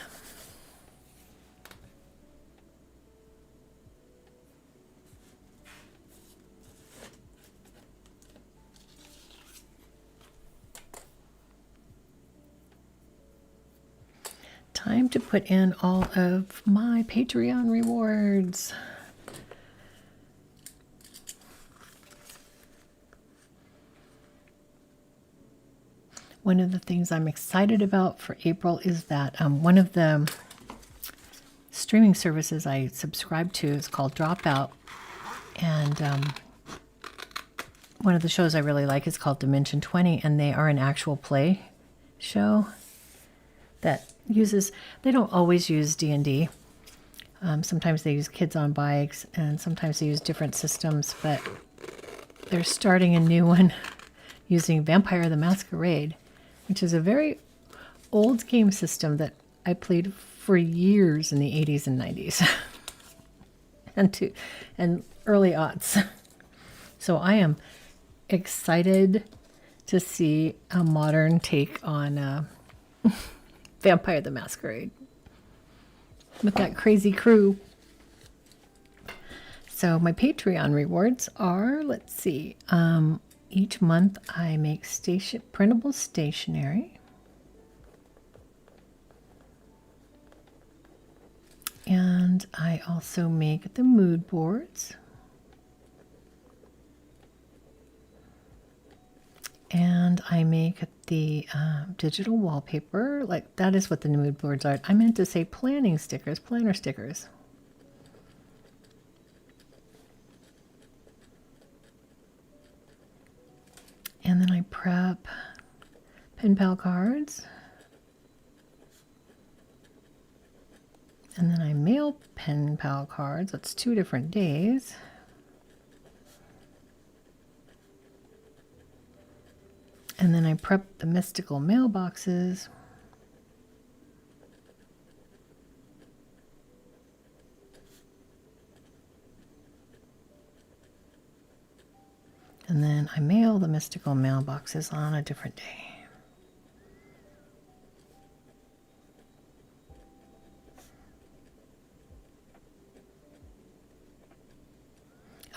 A: Time to put in all of my Patreon rewards. One of the things I'm excited about for April is that one of the streaming services I subscribe to is called Dropout. And one of the shows I really like is called Dimension 20, and they are an actual play show that uses, they don't always use D&D. Sometimes they use kids on bikes, and sometimes they use different systems, but they're starting a new one using Vampire the Masquerade, which is a very old game system that I played for years in the 80s and 90s and early aughts. So I am excited to see a modern take on Vampire the Masquerade with that crazy crew. So my Patreon rewards are, let's see, each month I make printable stationery. And I also make the mood boards. And I make the digital wallpaper. Like, that is what the mood boards are. I meant to say planning stickers, planner stickers. And then I prep pen pal cards. And then I mail pen pal cards. That's 2 different days. And then I prep the mystical mailboxes. And then I mail the mystical mailboxes on a different day.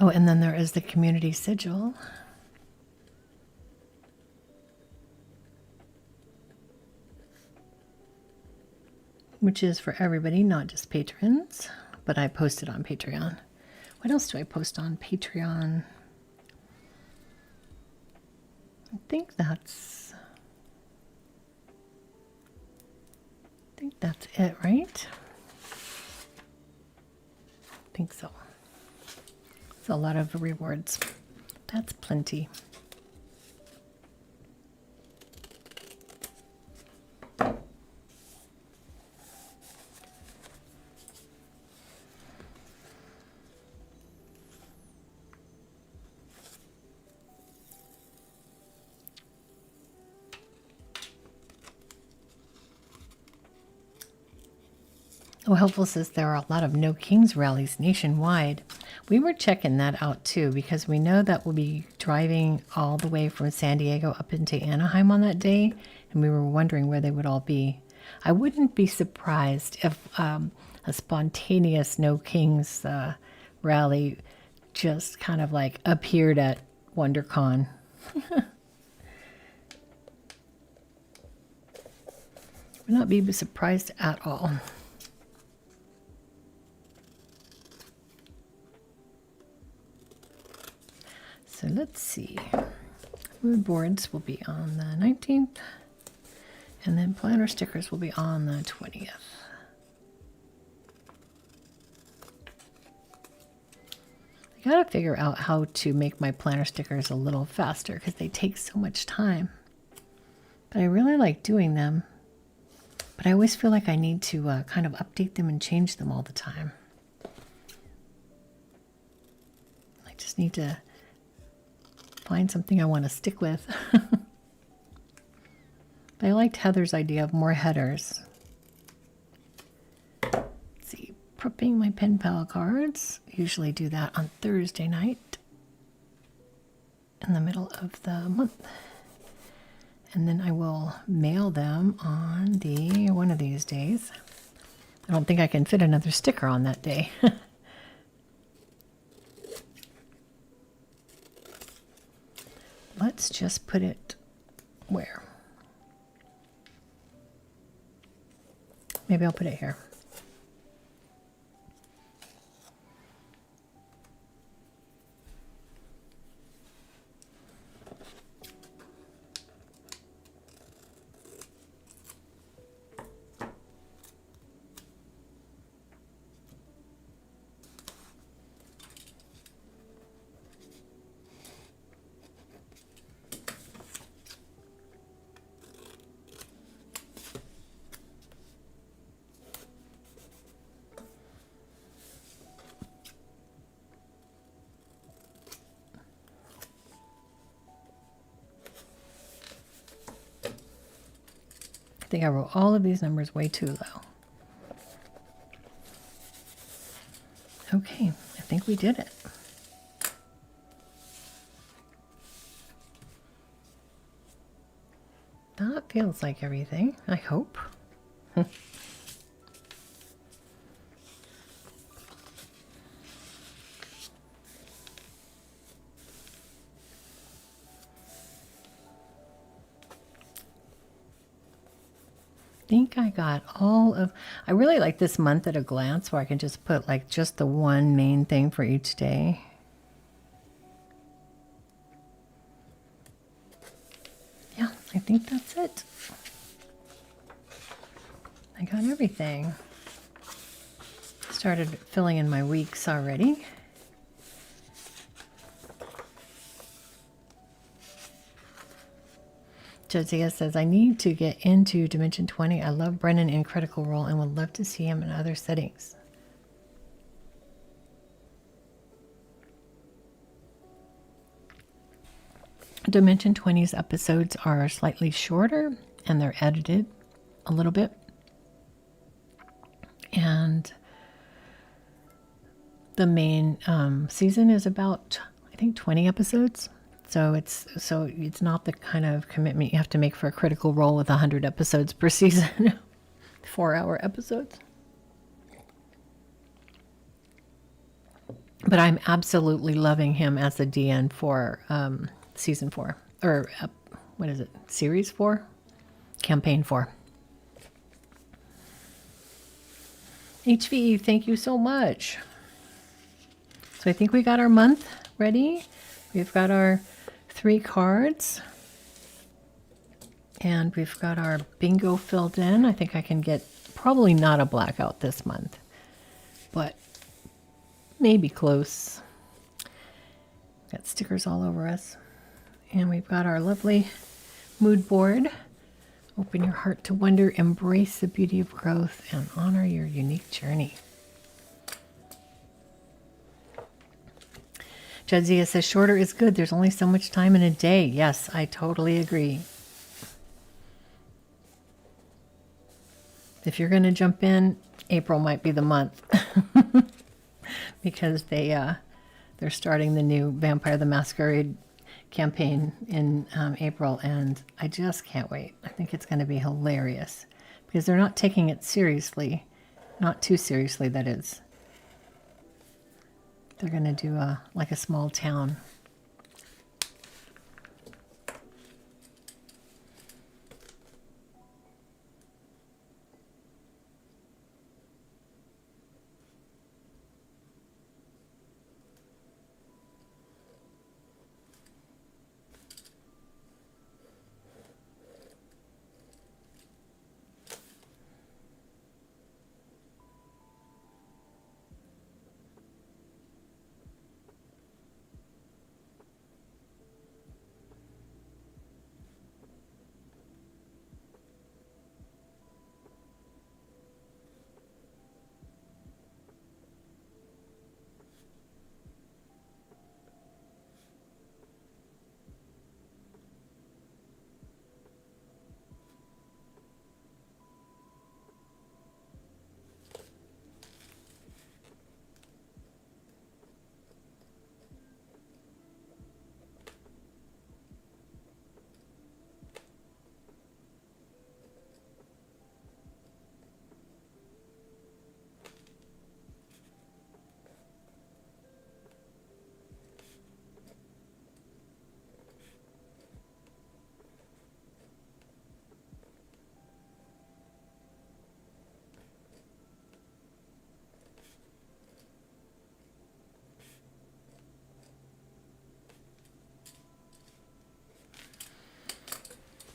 A: Oh, and then there is the community sigil. Which is for everybody, not just patrons, but I post it on Patreon. What else do I post on Patreon? I think that's it, right? I think so. It's a lot of rewards. That's plenty. Oh, Helpful says there are a lot of No Kings rallies nationwide. We were checking that out too because we know that we'll be driving all the way from San Diego up into Anaheim on that day, and we were wondering where they would all be. I wouldn't be surprised if a spontaneous No Kings rally just kind of like appeared at WonderCon. Would not be surprised at all. So let's see. Mood boards will be on the 19th, and then planner stickers will be on the 20th. I gotta figure out how to make my planner stickers a little faster because they take so much time. But I really like doing them. But I always feel like I need to kind of update them and change them all the time. I just need to find something I want to stick with. But I liked Heather's idea of more headers. Let's see, prepping my pen pal cards. Usually do that on Thursday night in the middle of the month. And then I will mail them on one of these days. I don't think I can fit another sticker on that day. Let's just put it where? Maybe I'll put it here. I think I wrote all of these numbers way too low. Okay, I think we did it. That feels like everything, I hope. I think I got all of, I really like this month at a glance where I can just put like just the one main thing for each day. Yeah, I think that's it. I got everything. Started filling in my weeks already. Josiah says, I need to get into Dimension 20. I love Brennan in Critical Role and would love to see him in other settings. Dimension 20's episodes are slightly shorter and they're edited a little bit. And the main season is about, I think, 20 episodes. So it's not the kind of commitment you have to make for a Critical Role with 100 episodes per season. 4-hour episodes. But I'm absolutely loving him as the DN for season 4. Or what is it? Series 4? Campaign 4. HVE, thank you so much. So I think we got our month ready. We've got our 3 cards. And we've got our bingo filled in. I think I can get probably not a blackout this month, but maybe close. Got stickers all over us. And we've got our lovely mood board. Open your heart to wonder, embrace the beauty of growth, and honor your unique journey. Jadzia says, shorter is good. There's only so much time in a day. Yes, I totally agree. If you're going to jump in, April might be the month because they're starting the new Vampire the Masquerade campaign in April, and I just can't wait. I think it's going to be hilarious because they're not taking it seriously, not too seriously, that is. They're going to do like a small town.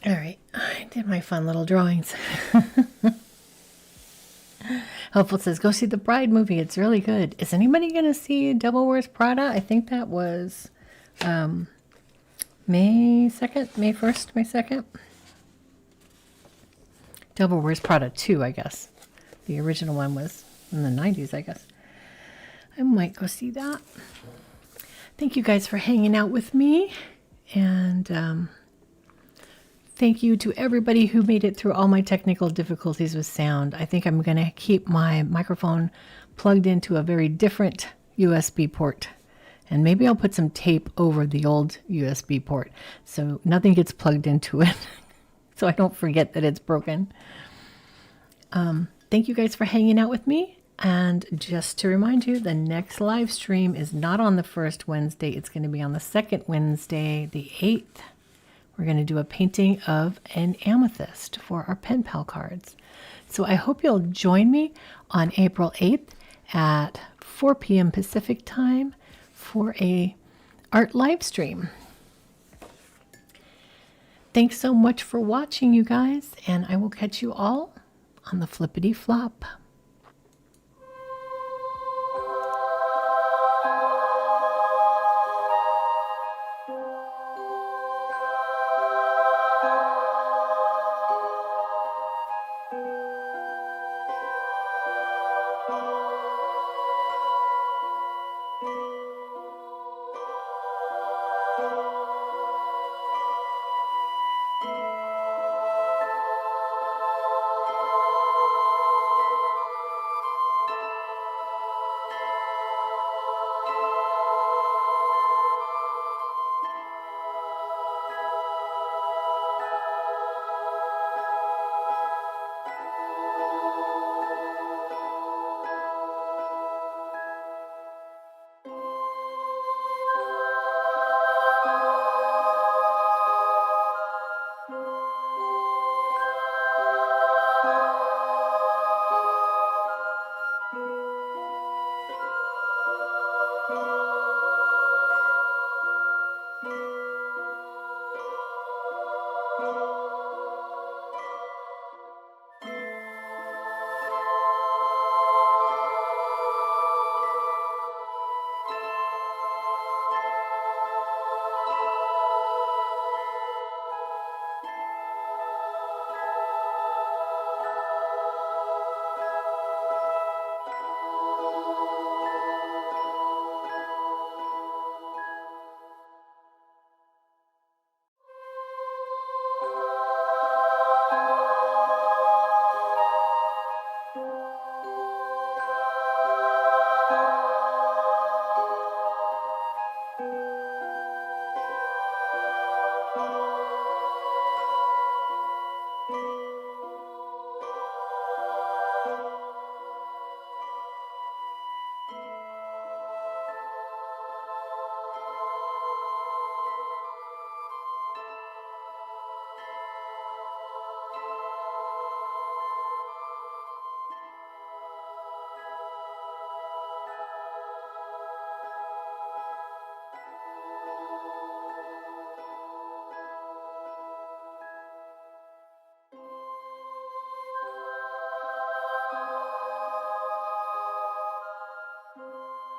A: All right, I did my fun little drawings. Hopeful says, go see the Bride movie. It's really good. Is anybody going to see Devil Wears Prada? I think that was May 2nd, May 1st, May 2nd. Devil Wears Prada 2, I guess. The original one was in the 90s, I guess. I might go see that. Thank you guys for hanging out with me. And thank you to everybody who made it through all my technical difficulties with sound. I think I'm going to keep my microphone plugged into a very different USB port. And maybe I'll put some tape over the old USB port so nothing gets plugged into it. So I don't forget that it's broken. Thank you guys for hanging out with me. And just to remind you, the next live stream is not on the first Wednesday. It's going to be on the second Wednesday, the 8th. We're going to do a painting of an amethyst for our pen pal cards. So I hope you'll join me on April 8th at 4 p.m. Pacific time for a art live stream. Thanks so much for watching, you guys, and I will catch you all on the flippity flop.